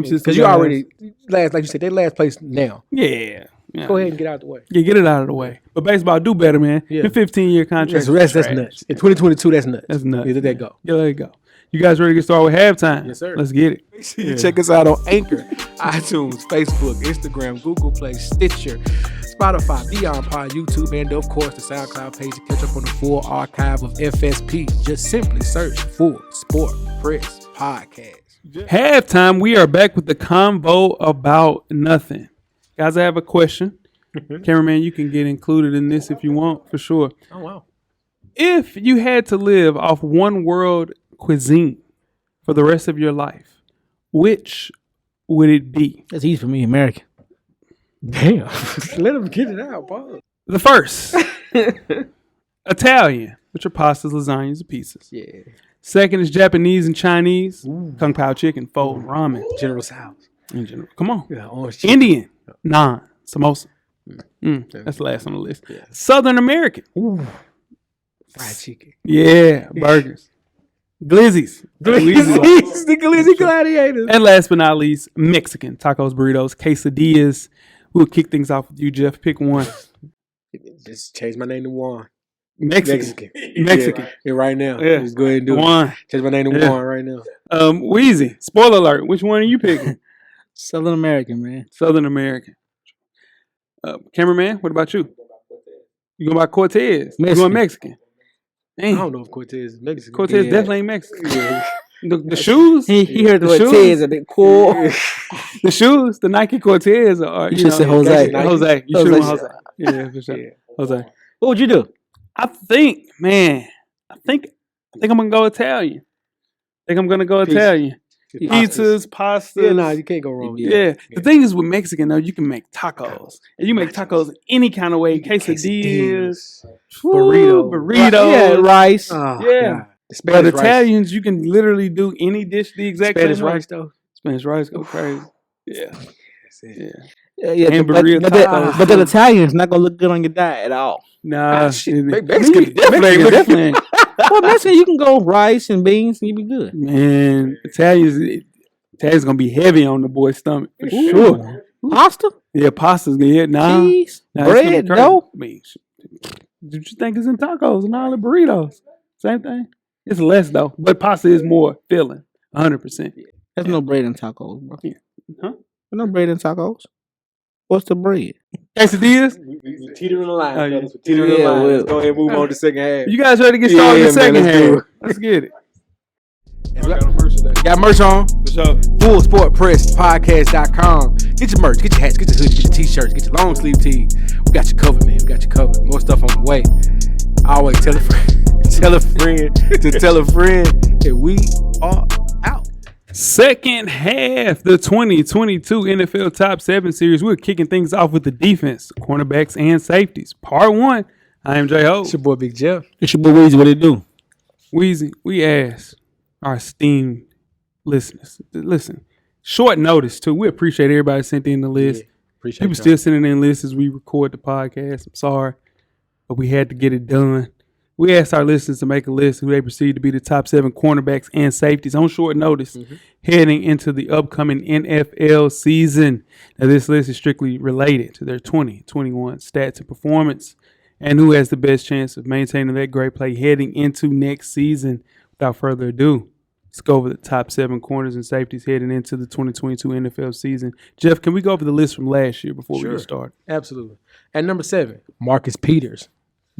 system. Because you already, like you said, they last place now. Yeah. Go ahead and get out of the way. Yeah, get it out of the way. But baseball, do better, man. Yeah. The 15-year contract. That's nuts. In 2022, that's nuts. That's nuts. Yeah, let that go. Yeah, let it go. You guys ready to get started with halftime? Yes, sir. Let's get it. Make sure you check us out on Anchor, iTunes, Facebook, Instagram, Google Play, Stitcher, Spotify, Beyond Pod, YouTube, and of course the SoundCloud page to catch up on the full archive of FSP. Just simply search for Sport Press Podcast. Halftime, we are back with the convo about nothing. Guys, I have a question. Cameraman, you can get included in this if you want, for sure. Oh, wow. If you had to live off one world cuisine for the rest of your life, which would it be? That's easy for me, American. Damn. Let him get it out, Paul. The first, Italian, which are pastas, lasagnas, and pizzas. Yeah. Second is Japanese and Chinese, kung pao chicken, pho, ramen. General Tso's. In general. Come on. Yeah, orange chicken. Indian, naan, samosa. That's the last on the list. Yeah. Southern American. Ooh. Fried chicken. Yeah, burgers. Glizzies. The Glizzy Gladiators. And last but not least, Mexican. Tacos, burritos, quesadillas. We'll kick things off with you, Jeff. Pick one. Just change my name to Juan. Mexican. Yeah, right now. Yeah. Just go ahead and do Juan. it. Change my name to Juan right now. Weezy. Spoiler alert. Which one are you picking? Southern American, man. Southern American. Cameraman, what about you? You going by Cortez? You going Mexican? I don't know if Cortez is Mexican. Cortez definitely ain't Mexican. Yeah. The shoes? He heard the Cortez a bit cool. The shoes? The Nike Cortez are, you should say Jose. Jose. You should have Jose. Yeah, for sure. Yeah. Jose. What would you do? I think I'm gonna go Italian. Italian. Pizzas, pasta. Yeah, no, you can't go wrong. Yeah. The thing is with Mexican though, you can make tacos, and you make tacos any kind of way. Quesadillas, burritos, yeah, rice. Oh, yeah. But Italians, you can literally do any dish the exact Spanish same way. rice though. Spanish rice go crazy. Yeah. Yeah, but the Italian's not gonna look good on your diet at all. Nah, Mexican definitely. Well, Mexican, you can go rice and beans and you be good. Man, Italian's gonna be heavy on the boy's stomach for sure. Pasta? Yeah, pasta's good. Yeah, nah. Cheese, Nah, it's bread, gonna dough. I mean, did you think it's in tacos and all the burritos? Same thing. It's less though, but pasta is more filling. 100%. There's no bread in tacos, bro. Yeah. Huh? There's no bread in tacos. What's the bread? Quesadillas? We teetering the line, Oh, yeah. fellas. We teetering the Yeah, line. well. Let's go ahead and move on to the second half. You guys ready to get started in the Yeah, man, second let's do half? it. Let's get it. Got merch on. For sure. FullSportPressPodcast.com. Get your merch, get your hats, get your hoodies, get your t-shirts, get your long sleeve tees. We got you covered, man. We got you covered. More stuff on the way. Always tell a friend, tell a friend to tell a friend that we are out. Second half, the 2022 NFL Top 7 Series. We're kicking things off with the defense, cornerbacks, and safeties. Part 1. I am J-Ho. It's your boy Big Jeff. It's your boy Weezy. What it do? Weezy, we asked our esteemed listeners. Listen, short notice, too. We appreciate everybody sent in the list. Yeah, appreciate People y'all. still sending in lists as we record the podcast. I'm sorry, but we had to get it done. We asked our listeners to make a list who they perceive to be the top 7 cornerbacks and safeties on short notice heading into the upcoming NFL season. Now, this list is strictly related to their 2021 stats and performance and who has the best chance of maintaining that great play heading into next season. Without further ado, let's go over the top 7 corners and safeties heading into the 2022 NFL season. Jeff, can we go over the list from last year before we get started? Absolutely. At number 7, Marcus Peters.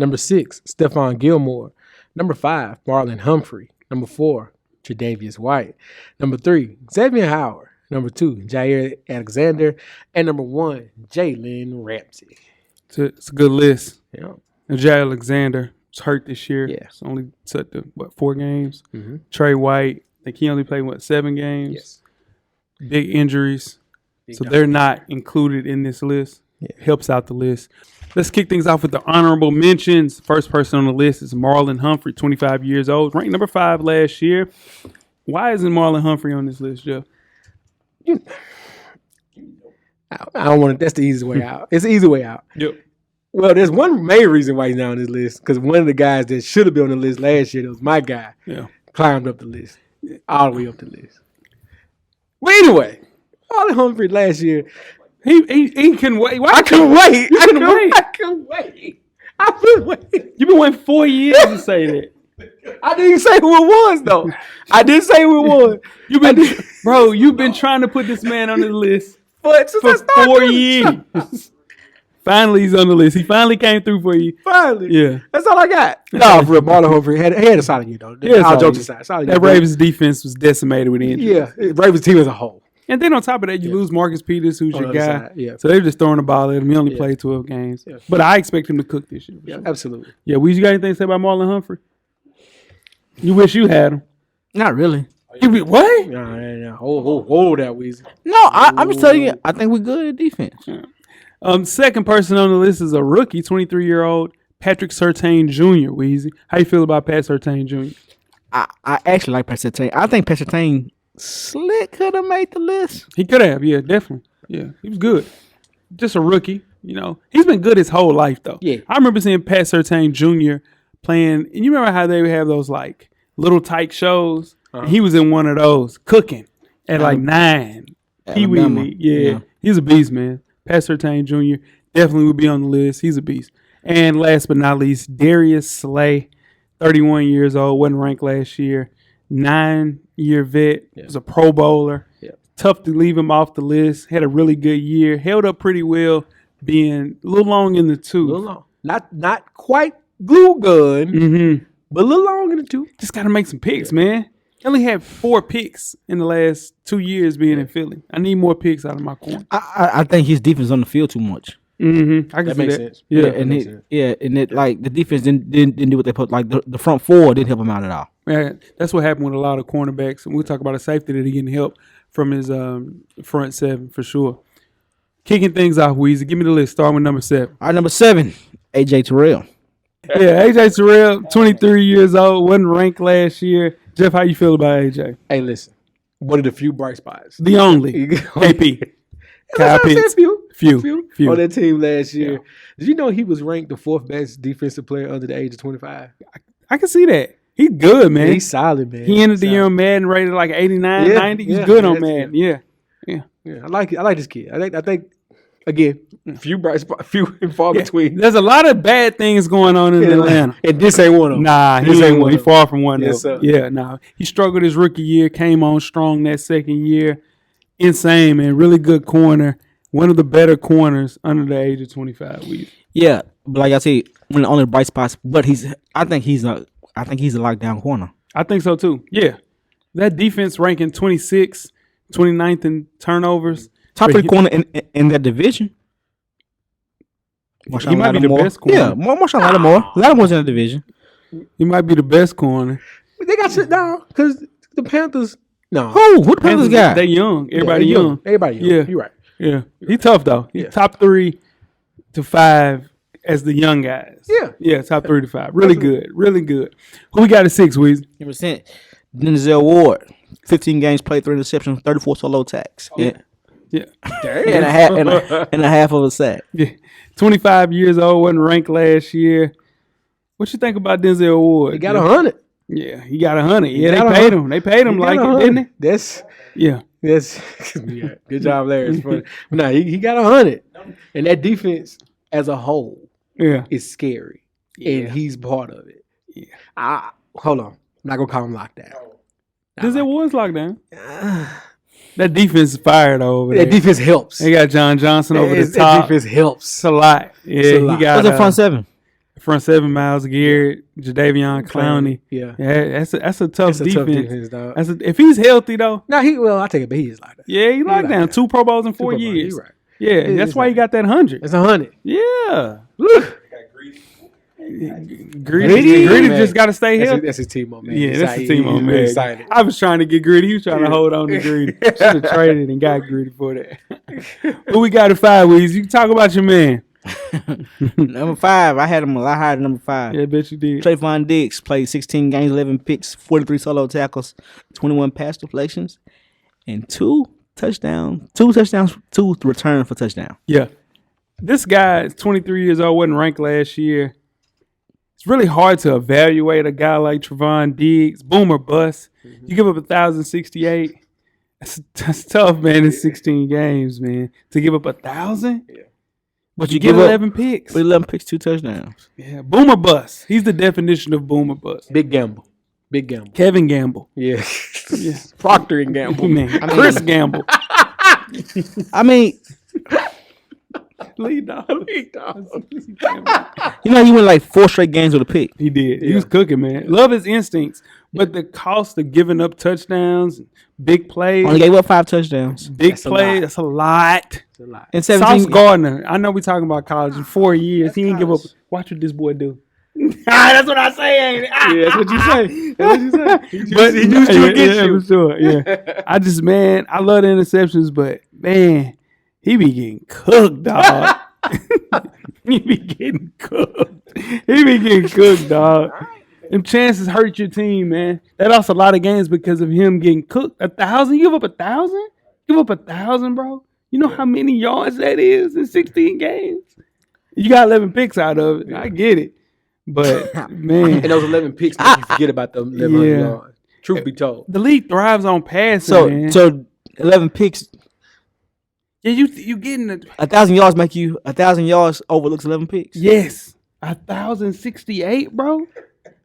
Number 6, Stephon Gilmore. Number 5, Marlon Humphrey. Number 4, Tre'Davious White. Number 3, Xavier Howard. Number 2, Jair Alexander. And number 1, Jalen Ramsey. It's a good list. Yeah. And Jay Alexander was hurt this year. Yeah. It's only set to, 4 games? Mm-hmm. Trey White, I think he only played, 7 games? Yes. Big injuries. So time. they're not included in this list. Yeah. Helps out the list. Let's kick things off with the honorable mentions. First person on the list is Marlon Humphrey, 25 years old, ranked number 5 last year. Why isn't Marlon Humphrey on this list, Jeff? I don't want to. That's the easy way out. It's the easy way out. Yep. Well, there's one main reason why he's not on this list, because one of the guys that should have been on the list last year, that was my guy, climbed up the list, all the way up the list. But anyway, Marlon Humphrey last year, He couldn't wait. Why I couldn't wait. You couldn't wait. I couldn't wait. I couldn't wait. You've been waiting 4 years to say that. I didn't say who it was, though. I didn't say who it was. You've been trying to put this man on the list But since for I started 4 doing the years. Finally, he's on the list. He finally came through for you. Finally. Yeah. That's all I got. No, for real. Marlon Humphrey had a solid year, though. Yeah, All solid jokes year. aside. Solid That year. Ravens defense was decimated with injuries. Yeah, Ravens team as a whole. And then on top of that, you lose Marcus Peters, who's On your the other guy. side, yeah. So they're just throwing the ball at him. He only Yeah. played 12 games. Yeah. But I expect him to cook this year. for Yeah, sure. absolutely. Yeah, Weezy, you got anything to say about Marlon Humphrey? You wish you had him. Not really. You be, what? No. Hold that, Weezy. No, I'm just telling you. I think we're good at defense. Second person on the list is a rookie, 23-year-old Patrick Surtain Jr. Weezy, how you feel about Pat Surtain Jr.? I actually like Pat Surtain. I think Pat Surtain slick could have made the list. He could have, yeah, definitely. Yeah, he was good. Just a rookie, He's been good his whole life, though. Yeah. I remember seeing Pat Surtain Jr. playing, and you remember how they would have those, little tight shows? And he was in one of those, cooking at 9. Pee-wee Alabama. league. Yeah, Yeah. he's a beast, man. Pat Surtain Jr. definitely would be on the list. He's a beast. And last but not least, Darius Slay, 31 years old, wasn't ranked last year. 9-year vet, was a Pro Bowler. Yeah. Tough to leave him off the list. Had a really good year. Held up pretty well, being a little long in the tooth. A little long. Not quite glue gun, Mm-hmm. but a little long in the tooth. Just got to make some picks, man. He only had 4 picks in the last 2 years being in Philly. I need more picks out of my corner. I think his defense on the field too much. Mm-hmm. I can That see makes that. sense. Yeah. and makes it, sense. yeah, and it the defense didn't do what they put. Like the front four didn't help him out at all. Yeah, that's what happened with a lot of cornerbacks. And we'll talk about a safety that he getting help from his front 7 for sure. Kicking things off, Weezy. Give me the list. Starting with number 7. All right, number 7, AJ Terrell. Yeah, AJ Terrell, 23 years old, wasn't ranked last year. Jeff, how you feel about AJ? Hey, listen. One of the few bright spots. The only. KP. Kyle That's what I said, Pitts. Few. on that team last year. Did you know he was ranked the 4th best defensive player under the age of 25? I can see that. He's good, man. Yeah, he's solid, man. He ended the Solid. year on Madden rated like 89, Yeah, 90. He's yeah, good yeah, on that's Madden. good. Yeah. Yeah, I like this kid. I think Again, few and far between. There's a lot of bad things going on in Atlanta. And this ain't one of them. Nah, This he ain't ain't one he of far from one Yes, of them. sir. Yeah, nah. He struggled his rookie year, came on strong that second year. Insane, man. Really good corner. One of the better corners under the age of 25. Yeah, but like I said, one of the only bright spots. But I think he's a lockdown corner. I think so too. Yeah. That defense ranking 26, 29th in turnovers. Top 3 corner in that division. He might be the best corner. Yeah, Marshawn Lattimore's in the division. He might be the best corner. They got shit down because the Panthers. No. Who the Panthers got? They young. Everybody they young. Everybody young. Yeah. You're right. Yeah. He tough though. He top 3 to 5 as the young guys. Yeah. Yeah, top 3 to 5. Really good. Really good. Who we got at 6, Weezy? 100%. Denzel Ward, 15 games played, 3 interceptions, 34 solo attacks. Yeah. And a half of a sack. Yeah. 25 years old, wasn't ranked last year. What you think about Denzel Ward? He got 100. Yeah, he got 100. Yeah, got they paid him. They paid him He like got it, 100. didn't they? That's Yeah. yeah. Good job, Larry. It's funny. But no, he got 100. And that defense as a whole Yeah. is scary. And he's part of it. Yeah. Hold on. I'm not gonna call him lockdown. Denzel Ward's locked down. That defense is fired over there. That defense helps. They got John Johnson over the That top. defense helps. It's a lot. Yeah, a lot. he got What's the front 7? front 7, Miles Garrett, Jadeveon Clowney. Yeah. That's a tough It's a defense. tough defense, dog. If he's healthy though, No, I take it, but he is locked down. yeah, he locked down. locked 2 Pro Bowls in 4 Super Bowl, years. you're right. Yeah, that's why he got that 100. It's 100. Yeah. Greedy, Greedy man. just got to stay healthy. That's his team on, man. Yeah, He's that's excited. the team on, He's man. really excited. I was trying to get Greedy. He was trying to hold on to Greedy. Should have traded and got Greedy for that. Who we got at 5, Weezy? You can talk about your man. Number 5, I had him a lot higher than number 5. Yeah, I bet you did. Trayvon Diggs played 16 games, 11 picks, 43 solo tackles, 21 pass deflections, and 2 touchdowns, 2 return for touchdown. Yeah. This guy is 23 years old, wasn't ranked last year. It's really hard to evaluate a guy like Trayvon Diggs, boom or bust. You give up 1,068. That's tough, man, in 16 games, man. To give up 1,000? Yeah. But you get 11 picks. 11 picks, 2 touchdowns. Yeah, boom or bust. He's the definition of boom or bust. Big gamble. Big gamble. Kevin Gamble. Yeah. Procter and Gamble. Man, Chris Gamble. I mean, Lead dog. you know, he went like 4 straight games with a pick. He did. He was cooking, man. Love his instincts. But the cost of giving up touchdowns, big plays, Only gave up 5 touchdowns. big That's a plays, lot. that's a lot. It's a lot. In Sauce 17 Gardner. I know we talking about college in 4 years. He didn't give up. Watch what this boy do. That's what I say, ain't it? Yeah, that's what you say. That's what you say. But he used you against yeah, you. for sure. Yeah. I just, man, I love the interceptions, but man, he be getting cooked, dog. He be getting cooked. He be getting cooked, dog. Them chances hurt your team, man. That lost a lot of games because of him getting cooked. 1,000? You give up 1,000? Give up 1,000, bro. You know how many yards that is in 16 games? You got 11 picks out of it. I get it. But, man. And those 11 picks make you forget about the 11 Yeah. yards. Truth be told. The league thrives on passing, man. So 11 picks, Yeah, you getting the 1,000 yards make you 1,000 yards overlooks 11 picks. yes, 1,068, bro.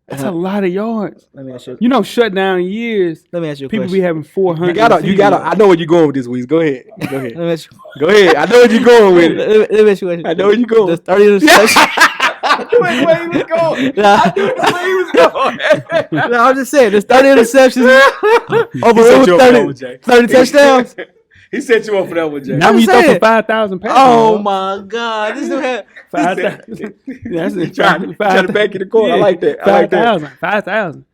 That's a lot of yards. Let me ask you. You know, shutdown years, Let me ask you a people question. be having 400. You gotta. I know where you're going with this, Weez. Go ahead. Go ahead. Let me ask you. Go ahead. I know where you're going with it. Let me ask you a question. I know where you're going. The 30 interceptions. I knew where he was going. Nah. I knew where he was going. No, I'm just saying. There's 30 interceptions. Over set you up for that one, 30, Jay. 30 touchdowns. He set you up for that one, Jay. Now when you throw saying. for 5,000 passes. Oh my God! This dude had 5,000. That's it. Trying to back in the corner. I like that. I like that. 5,000.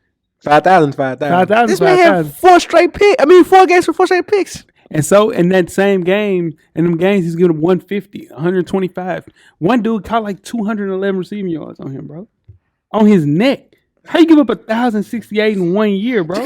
5,000. 5,000. this man had 4 straight picks. I mean, 4 games for 4 straight picks. And so in that same game, in them games, he's getting 150, 125. One dude caught like 211 receiving yards on him, bro. On his neck. How you give up 1,068 in 1 year, bro?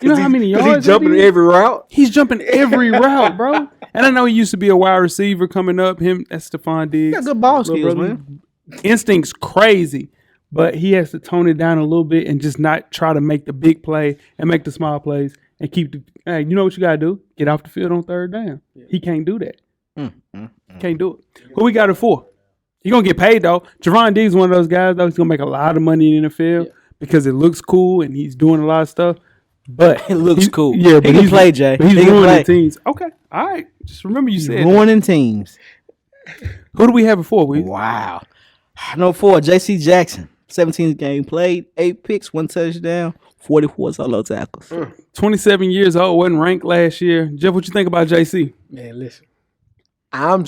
You know how many yards? He's jumping every route. He's jumping every route, bro. And I know he used to be a wide receiver coming up. That's Stephon Diggs. Got good ball Little skills, brother. man. Instinct's crazy, but he has to tone it down a little bit and just not try to make the big play and make the small plays and keep the. Hey, you know what you gotta do? Get off the field on 3rd down. Yeah. He can't do that. Can't do it. Who we got it for? He gonna get paid though. Javon Diggs is one of those guys though. He's gonna make a lot of money in the NFL because it looks cool and he's doing a lot of stuff. But It looks cool. Yeah, but He can play, Jay. But he's He can ruining play. teams. Okay, all right. Just remember you said that. Ruining teams. Who do we have it for? Wow. No 4. J.C. Jackson. 17 game played, 8 picks, 1 touchdown, 44 solo tackles. 27 years old, wasn't ranked last year. Jeff, what you think about JC? Man, listen. I'm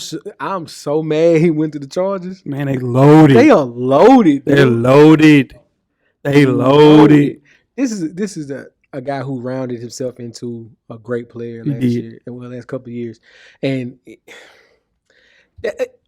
so mad he went to the Chargers. Man, they loaded. They are loaded. They're loaded. They loaded. This is a guy who rounded himself into a great player last did. year, well, last couple of years, and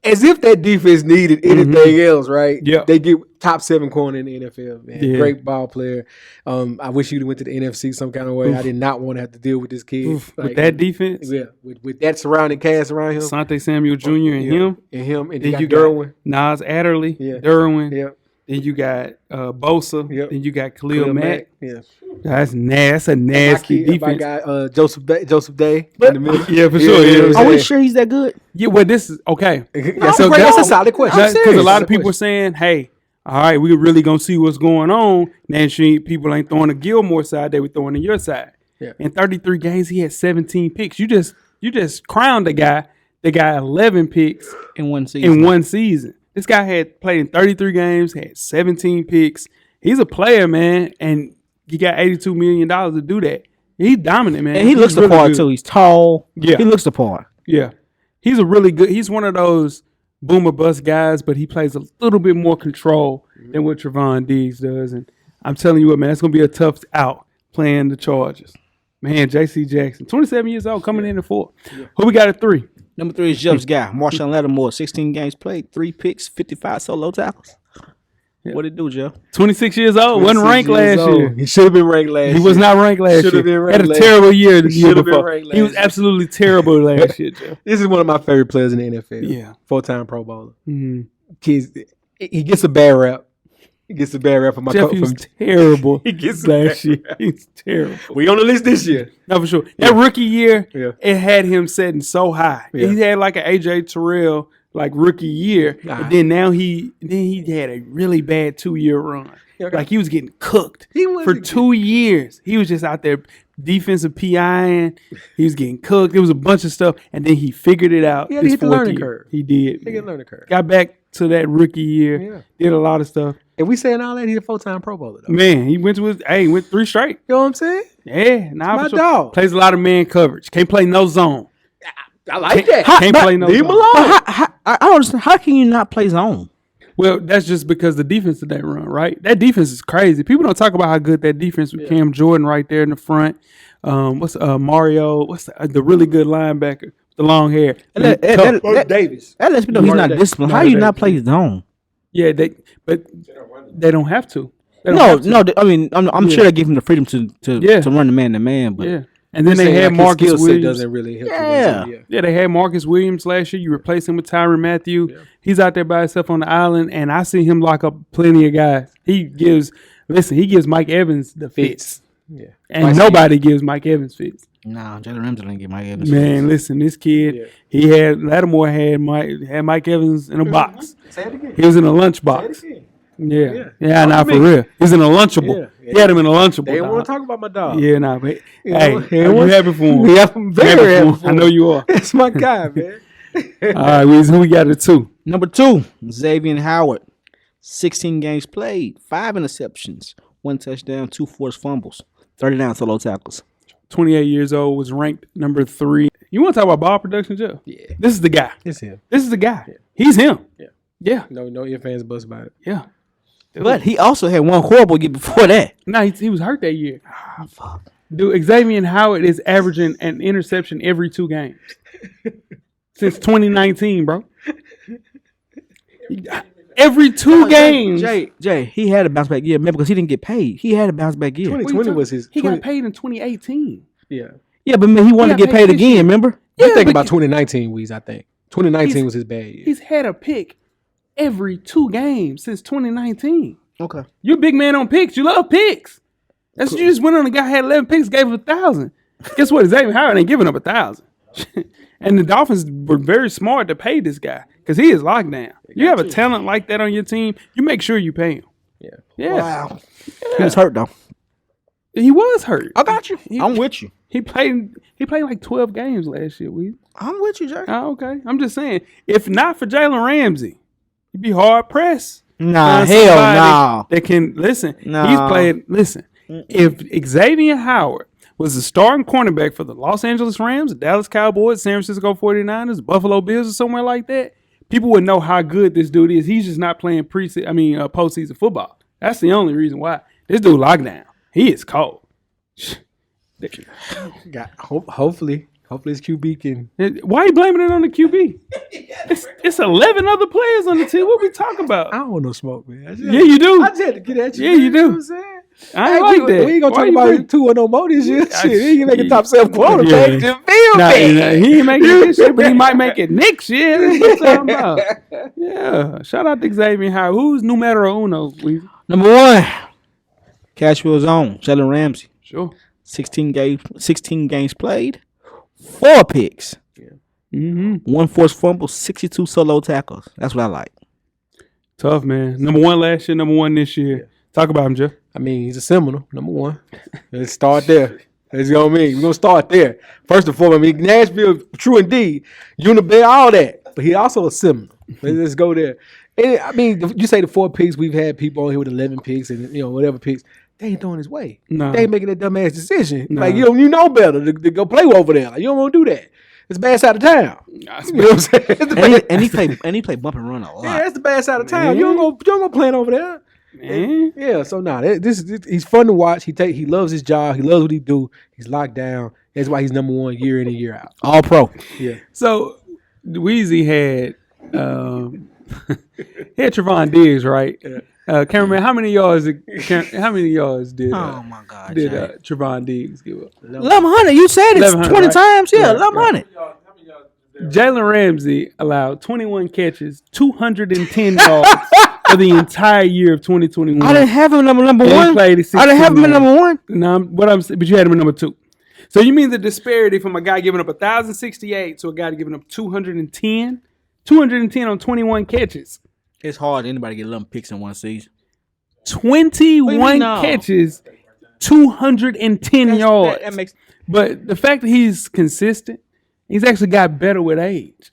as if that defense needed anything else, right? Yeah. They get top 7 corner in the NFL, man. Yeah. Great ball player. I wish you'd went to the NFC some kind of way. I did not want to have to deal with this kid. With that defense, Yeah, with that surrounding cast around him. Asante Samuel Jr. and him. And Then then you you Derwin. Nas Adderley, Yeah. Derwin. Yeah. Then you got Bosa. Yep. Then you got Khalil Mack. Yeah. That's a nasty My defense. guy, Joseph Day in the middle. Yeah, for sure. you know Yeah. what Are I'm we saying? sure he's that good? Yeah, well, this is okay. That's So that's a that- solid question. Because a lot of people are saying, "Hey, all right, we really gonna see what's going on." Now, people ain't throwing the Gilmore side; they were throwing to your side. Yeah. In 33 games, he had 17 picks. You just crowned the guy. They got 11 picks In one season. in one season. This guy had played in 33 games, had 17 picks. He's a player, man, and he got $82 million to do that. He's dominant, man. And he looks He's the really part, good. too. He's tall. Yeah. He looks the part. Yeah. He's a really good, he's one of those boomer bust guys, but he plays a little bit more control than what Trevon Diggs does. And I'm telling you what, man, it's going to be a tough out playing the Chargers. Man, J.C. Jackson, 27 years old, coming in at 4. Who we got at 3? Number 3 is Jeff's guy, Marshawn Lattimore. 16 games played, 3 picks, 55 solo tackles. What did it do, Jeff? 26 years old, wasn't ranked last year. He should have been ranked last year. He was not ranked last Should've year. been Had a ranked terrible year the year Should've been before. ranked He was last year. absolutely terrible last year, Joe. This is one of my favorite players in the NFL. Yeah. 4-time Pro Bowler. Mhm. Kids, he gets a bad rap. He gets a bad rap from my Jeff, coach. he was terrible He gets last year. He's terrible. We on the list this year. No, for sure. That rookie year, Yeah. it had him setting so high. Yeah. He had like an AJ Terrell like rookie year, and then now he had a really bad 2-year run. Yeah, okay. Like he was getting cooked He wasn't for good. 2 years. He was just out there defensive PIing. He was getting cooked. There was a bunch of stuff, and then he figured it out. He had to his hit the 4th learning year. curve. He did. He man. can learn the curve. Got back to that rookie year. Yeah. Did a lot of stuff. And we saying all that, he's a 4-time Pro Bowler, though. Man, he went 3 straight. You know what I'm saying? Yeah, nah, My for sure. dog. Plays a lot of man coverage. Can't play no zone. I like that. Can't play no Leave him zone. alone. I don't understand. How can you not play zone? Well, that's just because the defense that they run, right? That defense is crazy. People don't talk about how good that defense with Cam Jordan right there in the front. What's Mario? What's the really good linebacker? The long hair. That Davis. lets me know he's not disciplined. How you not play zone? Yeah, but they don't have to. They don't No, have to. no. I mean, I'm sure they give him the freedom to Yeah. run the man to man. But Yeah. And then they had Marcus Williams. Doesn't really help. Yeah. Yeah, they had Marcus Williams last year. You replace him with Tyrann Mathieu. He's out there by himself on the island, and I see him lock up plenty of guys. He gives Mike Evans the fits. Yeah. And nobody gives Mike Evans fits. nah, Jalen Ramsey didn't get my Evans. Man, listen, this kid, Lattimore had Mike Evans in a box. Say it again. He was in a lunch box. Yeah, nah, for real. He's in a Lunchable. Yeah. He had him in a Lunchable. They didn't want dog. to talk about my dog. Yeah, nah, but You hey, know, he you wants- happy for him? Yeah, I'm very Happy happy for for him. I him. know you are. That's my guy, man. All right, Weezy, who we got at 2? Number 2, Xavier Howard. 16 games played, 5 interceptions, 1 touchdown, 2 forced fumbles, 39 solo tackles. 28 years old, was ranked number 3. You want to talk about ball production, Joe? Yeah. This is the guy. It's him. This is the guy. He's him. Yeah. Yeah. No ifs, ands, buts about it. Yeah. But he also had one horrible year before that. No, he was hurt that year. Fuck. Dude, Xavier Howard is averaging an interception every 2 games since 2019, bro. Every 2 games. Jay, he had a bounce back year, man, because he didn't get paid. He had a bounce back year. 2020 was his. He got paid in 2018. Yeah. Yeah, but man, he wanted to He get got paid paid this again, year. remember? You Yeah, think but- about 2019, Weez, I think. 2019 was his bad year. He's had a pick every 2 games since 2019. Okay. You're a big man on picks. You love picks. That's what you just went on a guy had 11 picks, gave him 1,000. Guess what? Xavier Howard ain't giving up 1,000. And the Dolphins were very smart to pay this guy because he is locked down. You have a talent like that on your team, you make sure you pay him. Yeah. Wow. He was hurt though. He was hurt. I got you. I'm with you. He played like 12 games last year. I'm with you, Jay. Oh, okay. I'm just saying, if not for Jalen Ramsey, he'd be hard pressed. Nah, Find hell somebody no. That can listen. Nah. He's played. Listen, if Xavier Howard was the starting cornerback for the Los Angeles Rams, the Dallas Cowboys, San Francisco 49ers, Buffalo Bills, or somewhere like that, people would know how good this dude is. He's just not playing postseason football. That's the only reason why. This dude locked down. He is cold. Hopefully his QB can. Why are you blaming it on the QB? It's 11 other players on the team. What we talking about? I don't want no smoke, man. Yeah, you do. I just had to get at you. Yeah, you know do. what I'm saying? I ain't like that. We ain't gonna Why talk you about bring- 2 or no more this year. I- Shit, he can make a top 7 Yeah. quarterback. Just feel Nah, bad. he ain't making this shit, but he might make it next year. That's what I'm talking about. Yeah. Shout out to Xavier Howard. Who's numero uno? Weezy? Number 1, Cashwell Zone, Jalen Ramsey. Sure. 16 games played, 4 picks, Mm-hmm. 1 forced fumble, 62 solo tackles. That's what I like. Tough, man. Number 1 last year, number 1 this year. Talk about him, Jeff. I mean, he's a Seminole, number 1. Let's start there. That's what I mean. We're gonna start there. First and foremost, I mean, Nashville, true indeed, Unibet, all that. But he also a Seminole. Let's go there. And I mean, you say the 4 picks, we've had people on here with 11 picks and whatever picks. They ain't throwing his way. Nah. They ain't making that dumbass decision. Nah. Like you know better to go play over there. Like you don't want to do that. It's the bad side of town. You know what I'm saying? It's the bad- And he played bump and run a lot. yeah, that's the bad side of town. Man. You don't go playing over there. Man. Yeah, so he's fun to watch. He loves his job. He loves what he do. He's locked down. That's why he's number 1 year in and year out. All pro. Yeah. So, Weezy had he had Trevon Diggs, right? Cameraman, how many yards did my God. did Jay. Trevon Diggs give up? 1100. You said it 1100, 20 right? times. Yeah, Right, 1100. Jalen Ramsey allowed 21 catches, 210 yards for the entire year of 2021. I didn't have him number And he 1. played I didn't have him at number 1. No, but you had him at number 2. So you mean the disparity from a guy giving up 1,068 to a guy giving up 210? 210 on 21 catches. It's hard for anybody to get 11 picks in one season. 21 no? catches, 210 yards. That makes But the fact that he's consistent, he's actually got better with age.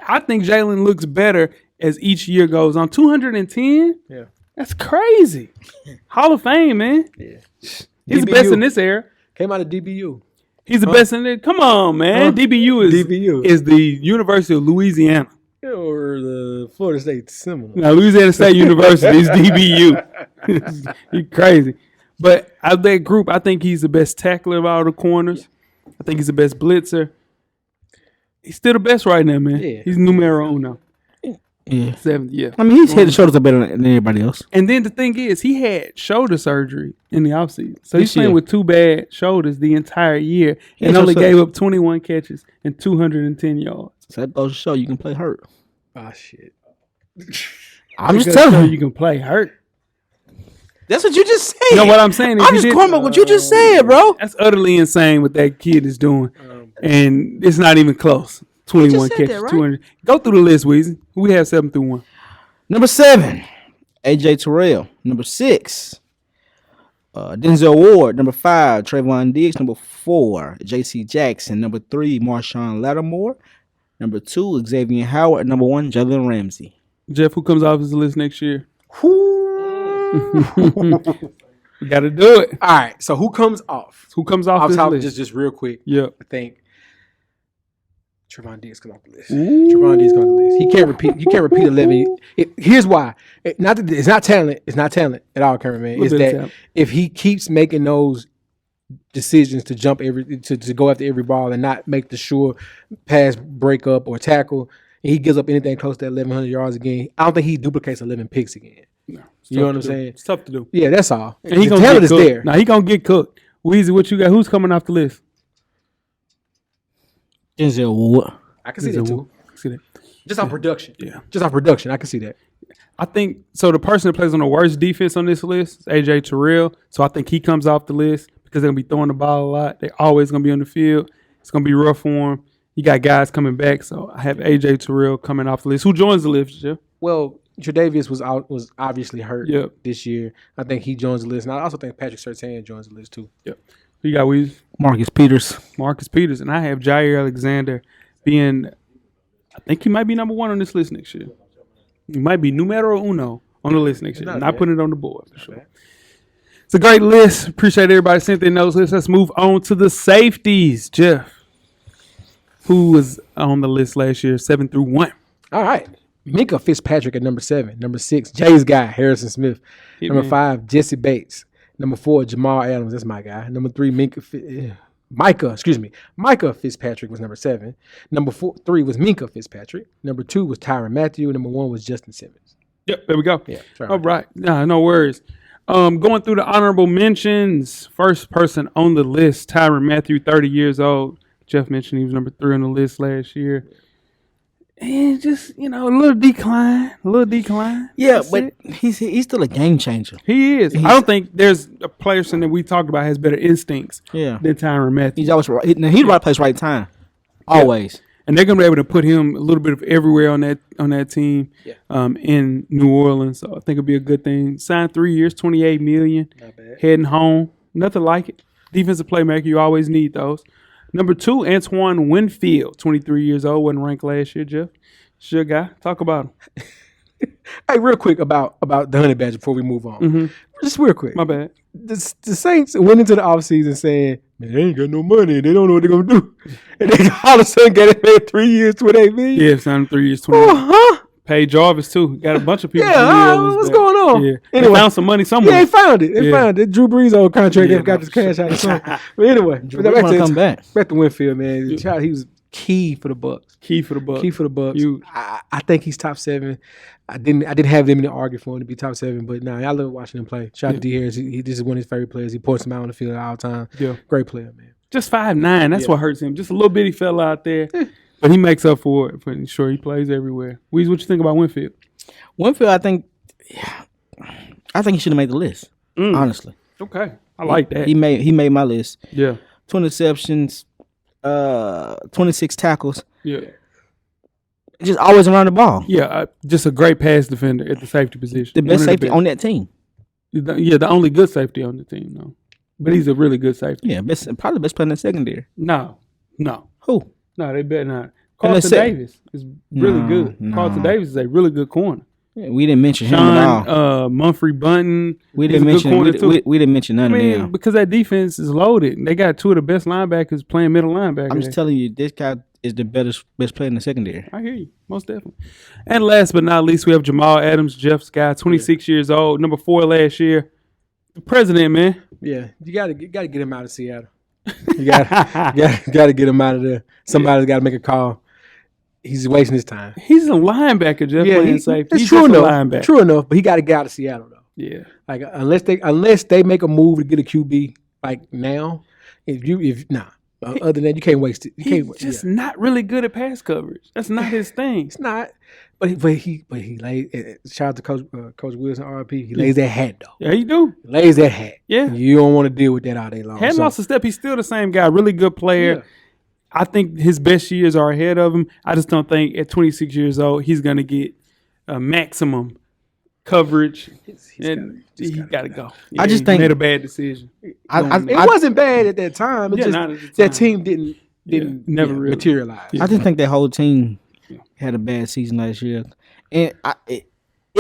I think Jalen looks better as each year goes on. 210? Yeah. That's crazy. Hall of Fame, man. Yeah. He's the DBU. best in this era. Came out of DBU. He's the best in it. Come on, man. Huh? DBU is the University of Louisiana. Or the Florida State Seminole. Now, Louisiana State University is DBU. You're crazy. But out of that group, I think he's the best tackler of all the corners. I think he's the best blitzer. He's still the best right now, man. Yeah. He's numero uno. Yeah. 7th, yeah. I mean, he's head and shoulders are better than anybody else. And then the thing is, he had shoulder surgery in the offseason. So he's This year. playing with 2 bad shoulders the entire year and Yeah, only so- gave up 21 catches and 210 yards. So that goes to show you can play hurt. Ah, shit. I'm just Because telling you. you can play hurt. That's what you just said. You know what I'm saying? If I'm you just did- going by what you just said, bro. That's utterly insane what that kid is doing. And it's not even close. 21 said catches, that, right? 200. Go through the list, Weezy. We have 7 through 1. Number 7, AJ Terrell. Number 6, Denzel Ward. Number 5, Trayvon Diggs. Number 4, J.C. Jackson. Number 3, Marshawn Lattimore. Number 2, Xavier Howard. Number 1, Jalen Ramsey. Jeff, who comes off his list next year? We got to do it. All right. So who comes off? Who comes off Off this top, list? just real quick. Yep. I think Trevon Diggs comes off the list. Trevon Diggs comes off the list. He can't repeat. You can't repeat 11. Here's why. Not that it's not talent. It's not talent at all, cameraman. It's Little bit of that talent. if he keeps making those decisions to jump to go after every ball and not make the sure pass, break up, or tackle, and he gives up anything close to 1,100 yards again, I don't think he duplicates 11 picks again. No, it's You know tough what I'm to do. saying? It's tough to do. Yeah, that's all. And he the gonna talent get is cooked. there. Now he gonna get cooked. Weezy, what you got? Who's coming off the list? Denzel Ward. I can see that too. See that? Just off production. Yeah. Just off production, I can see that. I think so. The person that plays on the worst defense on this list is AJ Terrell. So I think he comes off the list because they're gonna be throwing the ball a lot. They're always gonna be on the field. It's gonna be rough for him. You got guys coming back, so I have AJ Terrell coming off the list. Who joins the list, Jeff? Well, Tre'Davious was obviously hurt this year. I think he joins the list, and I also think Patrick Surtain joins the list too. Yep. Who you got, Weezy? Marcus Peters. And I have Jair Alexander being, I think he might be number 1 on this list next year. He might be numero uno on the list next year. Not putting it on the board for sure. It's a great list. Appreciate everybody sent their notes. Let's move on to the safeties. Jeff, who was on the list last year, 7 through 1. All right. Minka Fitzpatrick at number 7. Number 6, Jay's guy, Harrison Smith. Number 5, Jesse Bates. Number 4, Jamal Adams. That's my guy. Number 3, Micah Fitzpatrick was number 7. Number 3 was Minka Fitzpatrick. Number 2 was Tyrann Mathieu. Number 1 was Justin Simmons. Yep, there we go. Yeah, all right. No worries. Going through the honorable mentions. First person on the list, Tyrann Mathieu, 30 years old. Jeff mentioned he was number 3 on the list last year. And just, a little decline. Yeah, That's but it. he's still a game changer. He is. I don't think there's a player that we talked about has better instincts than Tyrann Mathieu. He's always right. He's the right place, right time. Always. And they're going to be able to put him a little bit of everywhere on that team in New Orleans. So I think it'll be a good thing. Signed 3 years, $28 million. Not bad. Heading home. Nothing like it. Defensive playmaker, you always need those. Number 2, Antoine Winfield, 23 years old, wasn't ranked last year, Jeff. It's your guy. Talk about him. Hey, real quick about the Honey Badger before we move on. Mm-hmm. Just real quick. My bad. The Saints went into the offseason saying, man, they ain't got no money. They don't know what they're going to do. And they all of a sudden got it paid 3 years, $28 million. Yeah, signed 3 years, 20 million. Huh? Paid Jarvis, too. Got a bunch of people. What's going on? Yeah. Anyway, They found some money somewhere. Yeah, they found it. They found it. Drew Brees' old contract. They got this cash out of something. But anyway, back to Winfield, man. He was key for the Bucks. Key for the Bucks. I think he's top 7. I didn't have them in the argue for him to be top 7, but I love watching him play. Shout out to D. Harris. This is one of his favorite players. He points him out on the field all the time. Yeah. Great player, man. Just 5'9". That's what hurts him. Just a little bitty fella out there. But he makes up for it. But sure, he plays everywhere. Weez, what you think about Winfield? Winfield, I think he should have made the list. Honestly. Okay. I like that. He made my list. Yeah. 20 interceptions, 26 tackles. Yeah. Just always around the ball. Yeah, just a great pass defender at the safety position. The best safety on that team. The only good safety on the team, though. But he's a really good safety. Yeah, probably the best player in the secondary. No. Who? No, they better not. Carlton Davis is really good. Carlton Davis is a really good corner. Yeah, we didn't mention him at all. Mumphrey Bunton. We didn't mention we didn't mention none of them. Because that defense is loaded. They got 2 of the best linebackers playing middle linebacker. I'm just telling you, this guy is the best player in the secondary. I hear you. Most definitely. And last but not least, we have Jamal Adams, Jeff's guy, 26 years old, number 4 last year. The president, man. Yeah, you gotta get him out of Seattle. You gotta get him out of there. Somebody's got to make a call. He's wasting his time. He's a linebacker, Jeff. Yeah, he's true enough. True enough, but he got to get out of Seattle though. Yeah, like unless they make a move to get a QB like now, other than that, you can't waste it. He's just not really good at pass coverage. That's not his thing. It's not. But he lays. Shout out to Coach Wilson, RP. He lays that hat though. Yeah, he do. He lays that hat. Yeah, you don't want to deal with that all day long. Hadn't lost a step. He's still the same guy. Really good player. Yeah. I think his best years are ahead of him. I just don't think at 26 years old he's going to get maximum coverage. He's got to go. Yeah, I just think he made a bad decision. It wasn't bad at that time. It just that team didn't materialize. I just think that whole team had a bad season last year, and it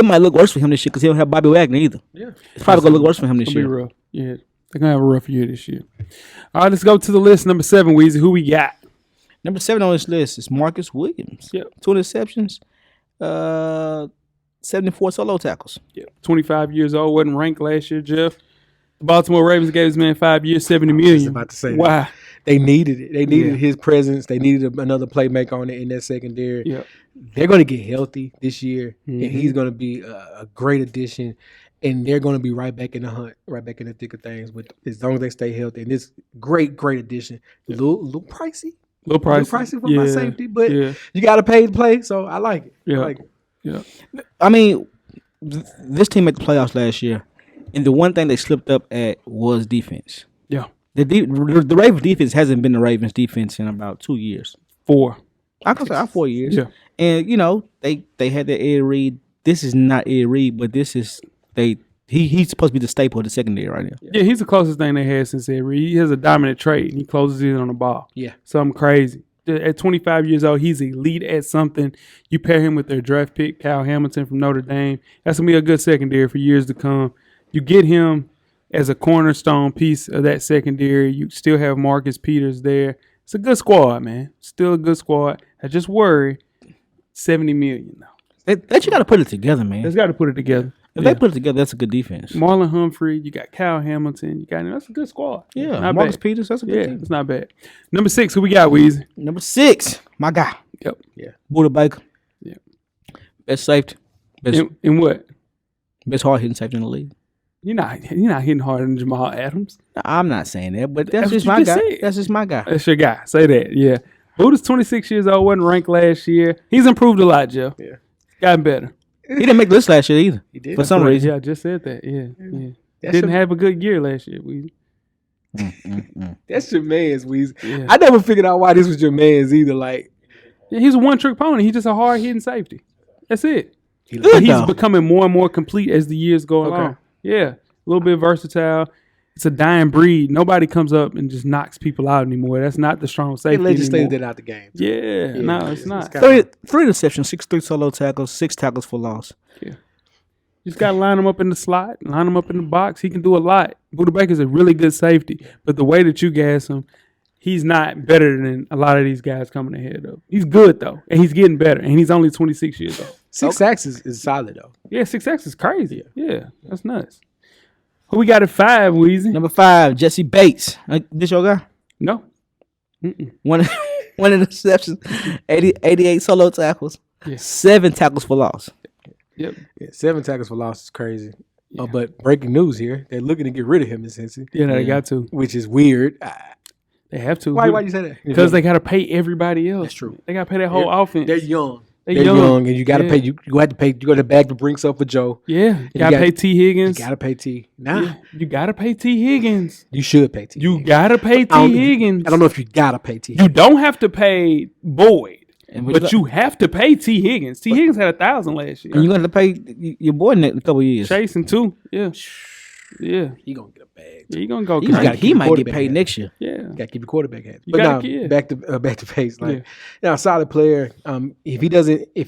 might look worse for him this year because he don't have Bobby Wagner either. Yeah, it's probably gonna look worse for him this year. Be rough. Yeah, they're gonna have a rough year this year. All right, let's go to the list. Number 7, Weezy. Who we got? Number 7 on this list is Marcus Williams. Yeah, 2 interceptions, 74 solo tackles. Yeah, 25 years old. Wasn't ranked last year, Jeff. The Baltimore Ravens gave this man 5 years, $70 million. I was about to say why? That. They needed it. They needed his presence. They needed another playmaker on it in that secondary. Yeah. They're going to get healthy this year, and he's going to be a great addition. And they're going to be right back in the hunt, right back in the thick of things. But as long as they stay healthy, and this great addition, little pricey. A little pricey for my safety, but you got to pay to play, so I like it. Yeah. I like it. Yeah. I mean, this team made the playoffs last year, and the one thing they slipped up at was defense. Yeah. The Ravens defense hasn't been the Ravens defense in about 2 years. 4. I can say 4 years. Yeah. And they had the Ed Reed. This is not Ed Reed, but this is he's supposed to be the staple of the secondary right now. Yeah, he's the closest thing they had since Ed Reed. He has a dominant trait, and he closes in on the ball. Yeah. Something crazy. At 25 years old, he's elite at something. You pair him with their draft pick, Kyle Hamilton from Notre Dame. That's going to be a good secondary for years to come. You get him as a cornerstone piece of that secondary. You still have Marcus Peters there. It's a good squad, man. Still a good squad. I just worry $70 million, though. They you got to put it together, man. They got to put it together. If they put it together, that's a good defense. Marlon Humphrey, you got Kyle Hamilton, that's a good squad. Yeah, not Marcus bad. Peters, that's a good team. It's not bad. Number 6, who we got, Weezy? Number 6, my guy. Yep. Yeah. Buda Baker. Yeah. Best safety. Best In what? best hard hitting safety in the league. You're not hitting harder than Jamal Adams. I'm not saying that, but That's that's just what my you guy. just said. That's just my guy. That's your guy. Say that. Yeah. Buda's 26 years old, wasn't ranked last year. He's improved a lot, Joe. Yeah. Gotten better. He didn't make the list last year either. He did. For some reason. Yeah, I just said that. Yeah. That's Didn't your, have a good year last year, Weezy. that's your man's, Weezy. Yeah. I never figured out why this was your man's either. Like, Yeah, he's a one-trick pony. He's just a hard-hitting safety. That's it. Good, But he's though. becoming more and more complete as the years go along. Yeah, a little bit versatile. It's a dying breed. Nobody comes up and just knocks people out anymore. That's not the strong they safety legislated anymore. that out the game. Yeah, no, it's not. Three interceptions, 6 solo tackles, 6 tackles for loss. You just got to line him up in the slot, line him up in the box. He can do a lot. Buda Baker's a really good safety, but the way that you gas him, he's not better than a lot of these guys coming ahead of. He's good, though, and he's getting better, and he's only 26 years old. 6 sacks is solid, though. Yeah, 6X is crazy. Yeah, that's nuts. Who we got at 5, Weezy? Number 5, Jesse Bates. This your guy? No. One interception, 88 solo tackles, Yeah. 7 tackles for loss. Yep. Yeah, 7 tackles for loss is crazy. But breaking news here, they're looking to get rid of him in Cincy. Yeah, they got to. Which is weird. They have to. Why you say that? Because they got to pay everybody else. That's true. They got to pay that whole offense. They're young. They They're young, and you got to Yeah. pay. You have to pay. You go to bag the brinks up for Joe. Yeah. You got to pay T. You Higgins. got to pay T. Nah, Yeah. You got to pay T. Higgins. you should pay T. You got to pay T. Higgins. I don't know if you got to pay T. You don't have to pay Boyd, And but you have to pay T. Higgins. T. Higgins had 1,000 last year. And you're going to pay your boy in a couple of years. Chasing too. Yeah. Yeah. He gonna get a bag. Yeah, you going to go. He gotta might, keep he your might get quarterback paid happy. next year. Yeah. Got to keep your quarterback happy. You But gotta- no, yeah. back to pace. Like, a solid player. If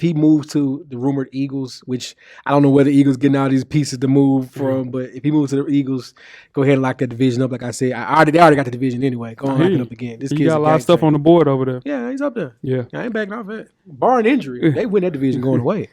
he moves to the rumored Eagles, which I don't know where the Eagles getting all these pieces to move from, but if he moves to the Eagles, go ahead and lock that division up. Like I said, they already got the division anyway. Go on, lock it up again. This You kid's got a lot of stuff on the board over there. Yeah, he's up there. Yeah. I ain't backing off it. Barring injury, they win that division going away.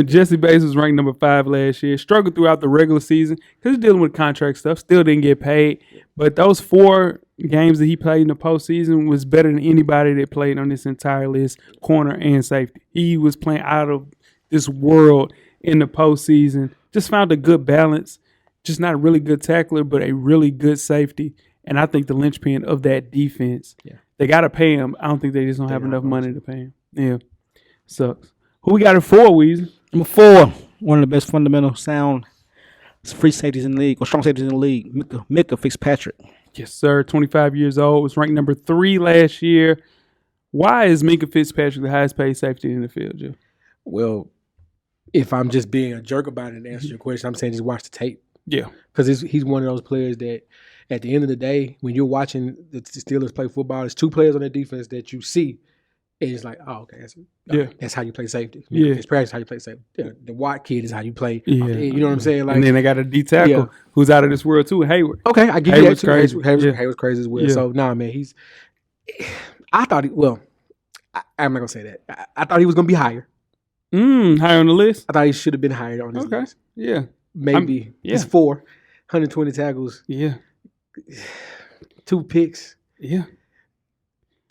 Jesse Bates was ranked number 5 last year. Struggled throughout the regular season because he's dealing with contract stuff. Still didn't get paid. But those 4 games that he played in the postseason was better than anybody that played on this entire list, corner and safety. He was playing out of this world in the postseason. Just found a good balance. Just not a really good tackler, but a really good safety. And I think the linchpin of that defense. Yeah. They got to pay him. I don't think they just don't have enough money to pay him. Yeah. Sucks. Who we got at 4, Weezy? Number 4, one of the best fundamental sound free safeties in the league, or strong safeties in the league, Micah Fitzpatrick. Yes, sir. 25 years old. Was ranked number 3 last year. Why is Micah Fitzpatrick the highest paid safety in the field, Joe? Well, if I'm just being a jerk about it and answer your question, I'm saying just watch the tape. Yeah. Because he's one of those players that at the end of the day, when you're watching the Steelers play football, there's 2 players on their defense that you see. And it's like, oh, okay, that's how you play safety. Yeah. It's practice how you play safety. The Watt kid is how you play. Yeah. You know what I'm saying? Like, And then they got a D tackle Yeah. who's out of this world too, Hayward. okay, I give Hayward's you that too. crazy. Hayward's crazy as well. Yeah. So, nah, man, I thought I'm not going to say that. I thought he was going to be higher. Higher on the list. I thought he should have been higher on this Okay. list. Yeah. Maybe. yeah. It's 4, 120 tackles, Yeah. 2 picks. Yeah.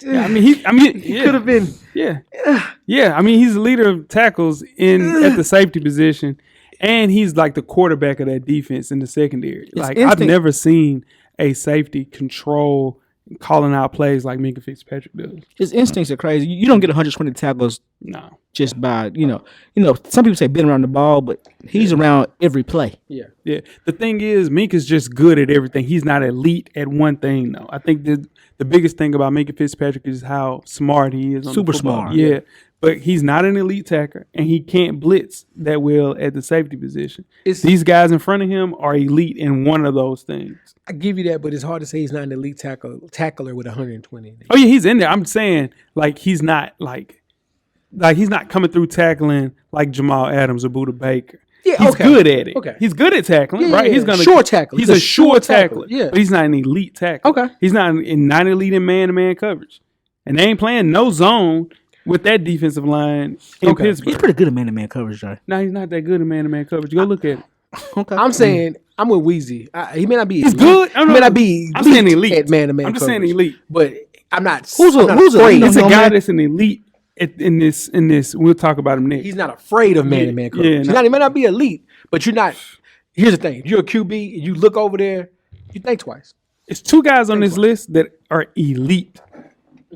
Yeah, I mean, he He could have been. Yeah. Yeah. I mean, he's the leader of tackles at the safety position, and he's like the quarterback of that defense in the secondary. Like, I've instinct. never seen a safety control calling out plays like Minka Fitzpatrick does. His instincts are crazy. You don't get 120 tackles No. just by some people say being around the ball, but he's around every play. Yeah. Yeah. The thing is, Minka's just good at everything. He's not elite at one thing, though. I think the biggest thing about Minka Fitzpatrick is how smart he is. On Super the football. smart. Yeah. But he's not an elite tackler, and he can't blitz that well at the safety position. These guys in front of him are elite in one of those things. I give you that, but it's hard to say he's not an elite tackler with 120. Oh yeah, he's in there. I'm saying like he's not like he's not coming through tackling like Jamal Adams or Buda Baker. Yeah, he's okay. good at it. Okay. He's good at tackling, Yeah, right? yeah, He's gonna short tackler. He's a sure tackler. Yeah, but he's not an elite tackler. Okay. He's not elite in man-to-man coverage, and they ain't playing no zone with that defensive line in Okay. He's Pittsburgh. pretty good at man-to-man coverage, though. No, he's not that good in man-to-man coverage. Go look at it. Okay. I'm saying I'm with Weezy. He may not be. He's elite. good. He may not be. I'm saying elite at man-to-man. I'm just saying coverage, elite. but I'm not. Who's I'm not a- afraid. It's a No, guy man. that's an elite in this. We'll talk about him next. He's not afraid of man-to-man coverage. yeah, He's no. not, he may not be elite, but you're not. Here's the thing: if you're a QB, and you look over there, you think twice. It's two guys on this list that are elite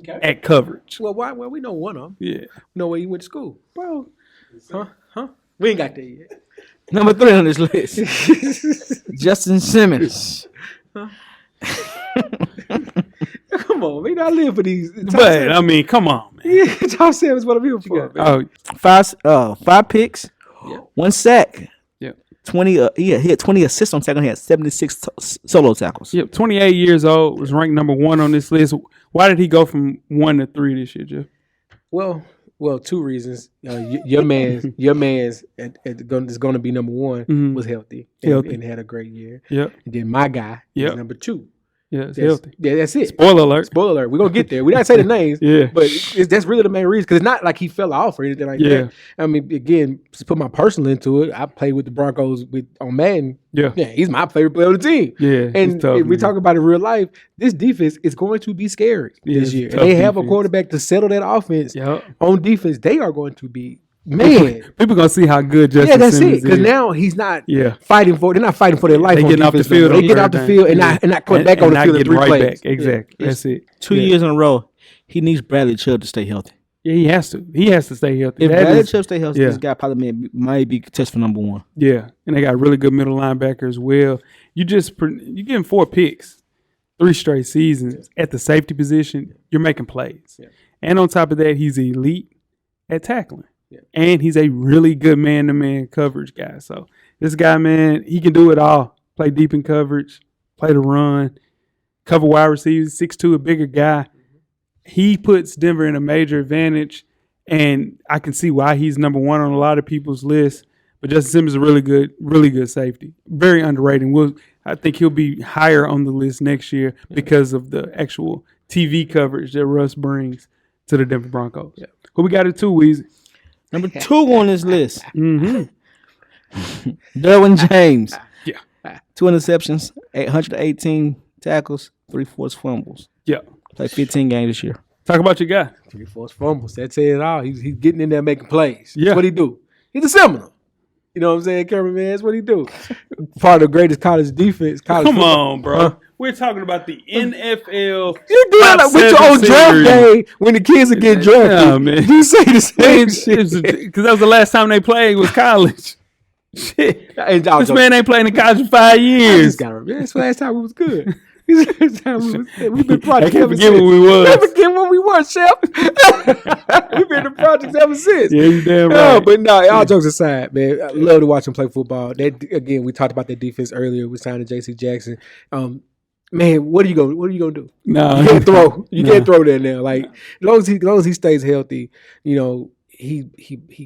at coverage. Well, why? Well, we know one of them. Yeah. We know where he went to school. Bro, huh? We ain't got there yet. Number 3 on this list, Justin Simmons. Come on, man. I live for these. But I mean, come on, man. Yeah, Tom Simmons, what I'm here for. Man. Oh, 5 picks, 1 sack. yeah. 20. He had 20 assists on tackle. He had 76 solo tackles. Yep. 28 years old, was ranked number 1 on this list. Why did he go from 1 to 3 this year, Jeff? Well, 2 reasons. Your man's is going to be number 1 was healthy and had a great year. Yep. And then my guy is number 2. Yeah, it's That's, healthy. Yeah, that's it. Spoiler alert. Spoiler alert. We're going to get there. We not say the names. Yeah. But that's really the main reason because it's not like he fell off or anything like that. I mean, again, to put my personal into it, I played with the Broncos on Madden. Yeah. Yeah, he's my favorite player on the team. Yeah, And it's tough, if we man. talk about it in real life, this defense is going to be scary Yeah, this it's year. tough And they have a defense. quarterback to settle that offense Yep. on defense. They are going to be, man. People gonna see how good Justin Yeah, that's Simmons it. Because is. now he's not Yeah. fighting for. They're not fighting for their life. They on getting off the defense no field more. on They get off the third field down. and not come back on the not field in getting 3 right plays. back. Exactly. That's it. 2 Yeah. years in a row, he needs Bradley Chubb to stay healthy. Yeah, he has to. He has to stay healthy. If That Bradley is- Chubb stay healthy, yeah. this guy probably might be contest for number 1. Yeah, and they got really good middle linebacker as well. You getting 4 picks, 3 straight seasons at the safety position. You're making plays, and on top of that, he's elite at tackling, and he's a really good man-to-man coverage guy. So this guy, man, he can do it all. Play deep in coverage, play the run, cover wide receivers. 6'2", a bigger guy. He puts Denver in a major advantage, and I can see why he's number 1 on a lot of people's list. But Justin Simmons is a really good safety. Very underrated. I think he'll be higher on the list next year because of the actual TV coverage that Russ brings to the Denver Broncos. Yeah. Who we got at 2, Weezy? Number 2 on this list, Mm-hmm. Derwin James. Yeah. 2 interceptions, 818 tackles, 3 forced fumbles. Yeah. Played 15 games this year. Talk about your guy. 3 forced fumbles. That says it all. He's getting in there making plays. Yeah. That's what he do. He's a Seminole. You know what I'm saying, cameraman? That's what he do. Part of the greatest college defense. College Come football. on, bro. We're talking about the NFL. You do that top like with your 7 own draft series. day when the kids are getting drafted. Yeah, man. You say the same shit. Because that was the last time they played was college. Shit. Hey, This man ain't playing in college in 5 years. That's the last time we was good. This is the last time we was good. We've been I projects can't ever forget since. what we was. Can't forget what we were, Chef. We've been in projects ever since. Yeah, you damn No, right. but no, all jokes aside, man, I love to watch him play football. That again, we talked about that defense earlier. We signed J.C. Jackson. Man, what are you gonna do? No, You can't throw. You can't throw that now. Like as long as he stays healthy, you know, he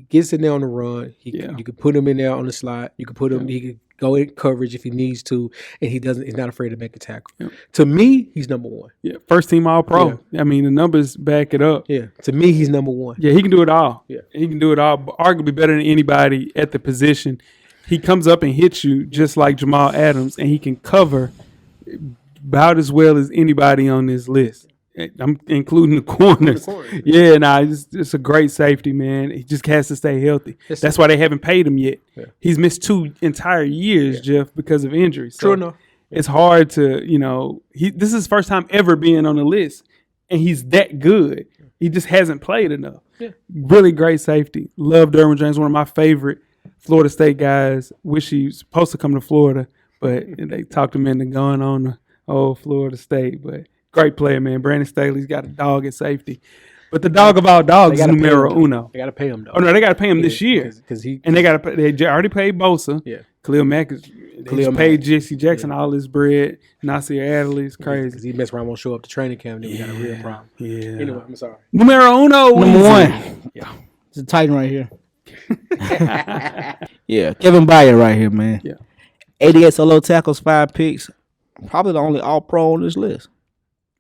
gets in there on the run. You can put him in there on the slot. You can put him. He can go in coverage if he needs to, and he's not afraid to make a tackle. Yeah. To me, he's number 1. Yeah, first team All Pro. Yeah. I mean, the numbers back it up. Yeah, to me, he's number 1. Yeah, he can do it all. Yeah, he can do it all. Arguably better than anybody at the position. He comes up and hits you just like Jamal Adams, and he can cover about as well as anybody on this list. I'm including the corners. Yeah, it's a great safety, man. He just has to stay healthy. That's why they haven't paid him yet. Yeah. He's missed 2 entire years, Jeff, because of injuries. True enough. it's hard to, this is his first time ever being on the list, and he's that good. He just hasn't played enough. Yeah. Really great safety. Love Derwin James, one of my favorite Florida State guys. Wish he was supposed to come to Florida, but they talked him into going on the old Florida State. But great player, man. Brandon Staley's got a dog at safety. But the dog of all dogs is numero uno. They got to pay him, though. Oh, no, they got to pay him this year. And they already paid Bosa. Yeah. Khalil Mack paid J.C. Jackson all his bread. Nasir Adderley is crazy. Because he messed around, won't show up to training camp, then we got a real problem. Yeah. Anyway, I'm sorry. Numero uno. Number Weezy. 1. Yeah. It's a Titan right here. Yeah. Kevin Byard right here, man. Yeah. 88 solo tackles, 5 picks. Probably the only all-pro on this list.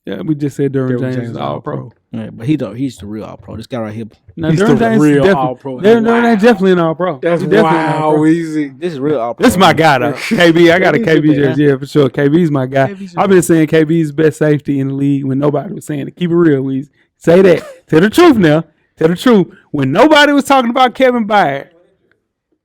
Yeah, we just said Derwin James is all-pro. Yeah, but he's the real all-pro. This guy right here. No, He's Derwin the James real is all-pro. Derwin James definitely an all-pro. That's He's definitely an wow, all-pro. easy. This is real all-pro. This is my guy, though. KB, I got a KB jersey. Yeah, for sure. KB's my guy. I've been saying KB's best safety in the league when nobody was saying it. Keep it real, Weezy. Say that. Tell the truth now. Tell the truth. When nobody was talking about Kevin Byard,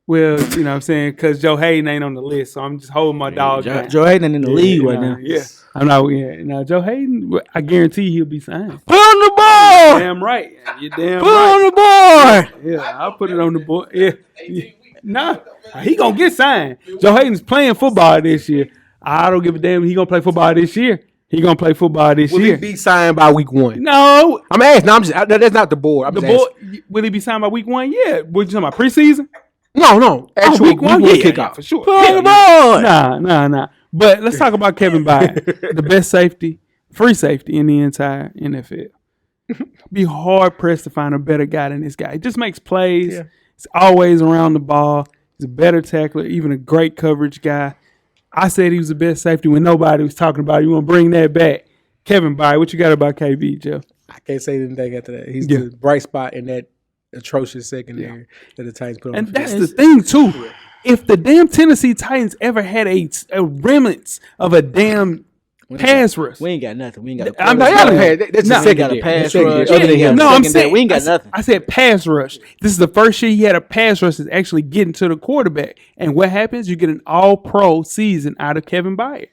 well, you know what I'm saying, because Joe Hayden ain't on the list, so I'm just holding my dog down. Joe Hayden in the league right now. Yeah. I'm not. Yeah. Now Joe Hayden, I guarantee he'll be signed. Put on the board. Damn right. You damn Put right. on the board. Yeah, I'll put it on the board. Yeah. Nah, he gonna get signed. Joe Hayden's playing football this year. I don't give a damn. He gonna play football this year. He gonna play football this Will year. he be signed by week 1? No. I'm asking. That's not the board. The board. Will he be signed by week 1? Yeah. What you talking about? Preseason? No. Actual week 1 kickoff. for sure. Put on the board. Nah. But let's talk about Kevin Byard, the best safety, free safety in the entire NFL. Be hard pressed to find a better guy than this guy. He just makes plays. Yeah. He's always around the ball. He's a better tackler, even a great coverage guy. I said he was the best safety when nobody was talking about it. You want to bring that back? Kevin Byard, what you got about KB, Jeff? I can't say anything after that. He's the bright spot in that atrocious secondary that the Titans put on. And that's the thing, too. If the damn Tennessee Titans ever had a remnants of a damn pass rush. We ain't got nothing. We ain't got. I'm That's not- the We second got a pass secondary. rush. Other than him. No, I'm Secondary. saying We ain't got nothing. I said pass rush. This is the first year he had a pass rush that's actually getting to the quarterback. And what happens? You get an all-pro season out of Kevin Byard.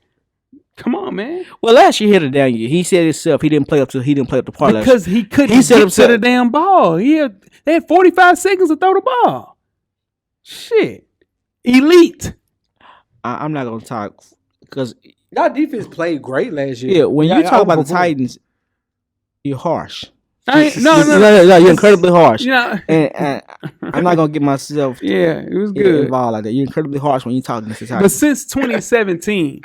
Come on, man. Well, last year he had a down year. He said himself he didn't play up to the part. Because he couldn't He said get to himself- the damn ball. They had 45 seconds to throw the ball. Shit. Elite. I'm not gonna talk because Y'all defense played great last year. yeah, when you Y'all talk about the outperformed. Titans, you're harsh. No. You're incredibly harsh. Yeah. And I'm not gonna get myself Yeah, it was good. involved like that. You're incredibly harsh when you talk against the But Titans. since 2017,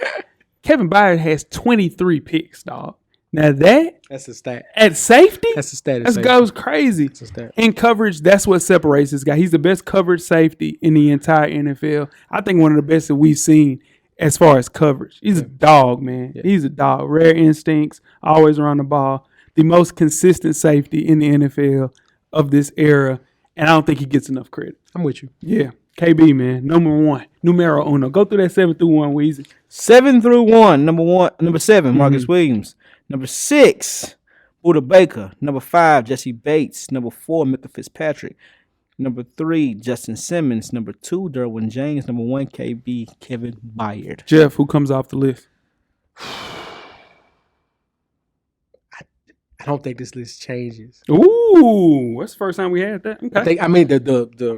Kevin Byard has 23 picks, dog. Now that That's a stat. at safety, That's a stat. that goes crazy. That's a stat. In coverage, that's what separates this guy. He's the best coverage safety in the entire NFL. I think one of the best that we've seen as far as coverage. He's a dog, man. Yeah. He's a dog. Rare instincts, always around the ball. The most consistent safety in the NFL of this era. And I don't think he gets enough credit. I'm with you. Yeah. KB, man. Number 1. Numero uno. Go through that 7 through 1, Weezy. 7 through 1. Number 7, Marcus Williams. Number 6, Buda Baker. Number 5, Jesse Bates. Number 4, Micah Fitzpatrick. Number 3, Justin Simmons. Number 2, Derwin James. Number 1, KB, Kevin Byard. Jeff, who comes off the list? I don't think this list changes. Ooh, that's the first time we had that. Okay. I mean the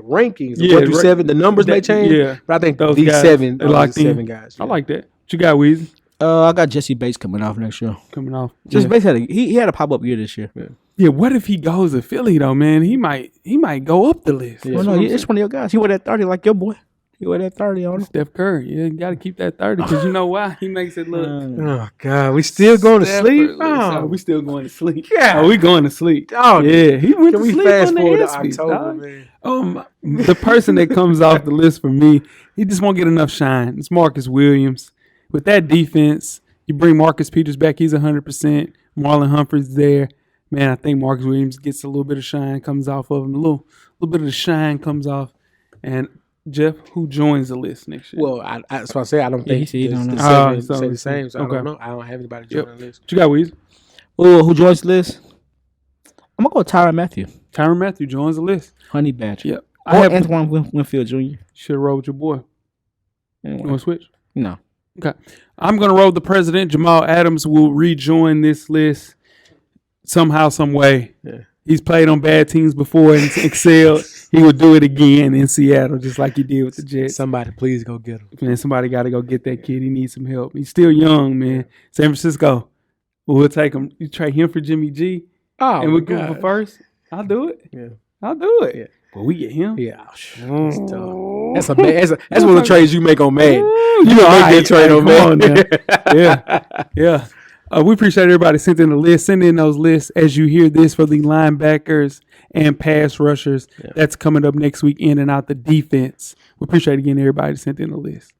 rankings, the Yeah, 1 through 7, the numbers may change. Yeah. But I think Those these guys, 7 they are locked the in. 7 guys. I like that. What you got, Weezy? I got Jesse Bates coming off next year. Coming off. Jesse Yeah. Bates he had a pop up year this year. Yeah, what if he goes to Philly though, man? He might go up the list. Yeah. Well, no, it's one of your guys. He wear that 30 like your boy. He wear that 30 on him. Steph Curry. Yeah, you got to keep that 30 because you know why? He makes it look. Oh God, we still going to sleep? Oh, we still going to sleep. Yeah. Oh, we going to sleep. Oh, Yeah, he went Can to we sleep fast on the forward to Espys, October, dog. man? The person that comes off the list for me, he just won't get enough shine. It's Marcus Williams. With that defense, you bring Marcus Peters back, he's 100%. Marlon Humphrey's there. Man, I think Marcus Williams gets a little bit of shine, comes off of him. A little bit of the shine comes off. And Jeff, who joins the list next year? Well, that's what I say. I don't think he don't know. the Oh, 7 so say the it's- same. So I okay. don't know. I don't have anybody joining the list. What you got, Weezy? Who joins the list? I'm gonna go with Tyron Matthew, Tyron Matthew joins the list. Honey Badger. Yep. Or Antoine Winfield Jr. Should have rolled with your boy. You Anyway, want to switch? no. Okay. I'm going to roll the president. Jamal Adams will rejoin this list somehow, some way. Yeah. He's played on bad teams before and excelled. He will do it again in Seattle, just like he did with the Jets. Somebody please go get him. Man, somebody got to go get that kid. He needs some help. He's still young, man. San Francisco, we'll take him. You trade him for Jimmy G, and we'll go for first. I'll do it. Yeah. I'll do it. Yeah. But we get him. Yeah. That's tough. That's one of the trades you make on Madden. You You know, make that trade on Madden. Yeah. We appreciate everybody sending the list. Send in those lists as you hear this for the linebackers and pass rushers. Yeah. That's coming up next week in and out the defense. We appreciate again everybody sent in the list.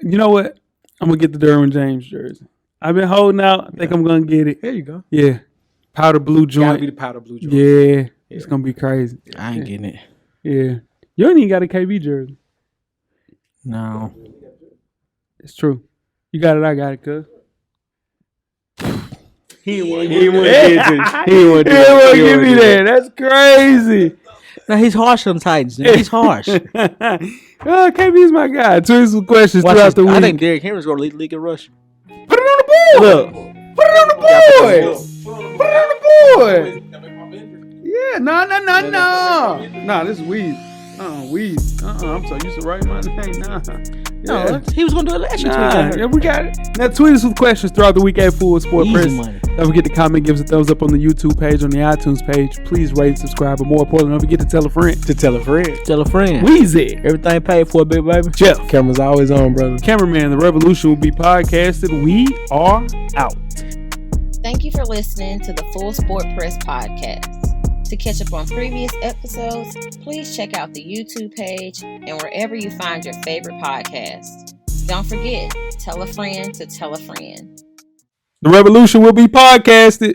You know what? I'm going to get the Derwin James jersey. I've been holding out. I think I'm going to get it. There you go. Yeah. Powder blue joint. Gotta be the powder blue joint. Yeah. It's going to be crazy. I ain't getting it. Yeah. You ain't even got a KB jersey. No. It's true. You got it. I got it, cuz. He didn't want to give me that. That's crazy. No, he's harsh on Titans. Man. He's harsh. KB's my guy. Tweet some questions Watch throughout this. the week. I think Derrick Henry's going to lead the league in rush. Put it on the board. Look. Put it on the board. Put it on the board. Yeah, no. Nah, this is Weezy. Weezy. I'm so used to writing my name. Nah. No, he was going to do it last year. Yeah, we got it. Now, tweet us with questions throughout the week at Full Sport Easy Press. money. Don't forget to comment, give us a thumbs up on the YouTube page, on the iTunes page. Please rate and subscribe. But more importantly, don't forget to tell a friend. Tell a friend. Tell a friend. Weezy. Everything paid for, big baby. Jeff. Camera's always on, brother. Cameraman, the revolution will be podcasted. We are out. Thank you for listening to the Full Sport Press podcast. To catch up on previous episodes, please check out the YouTube page and wherever you find your favorite podcast. Don't forget, tell a friend to tell a friend. The revolution will be podcasted.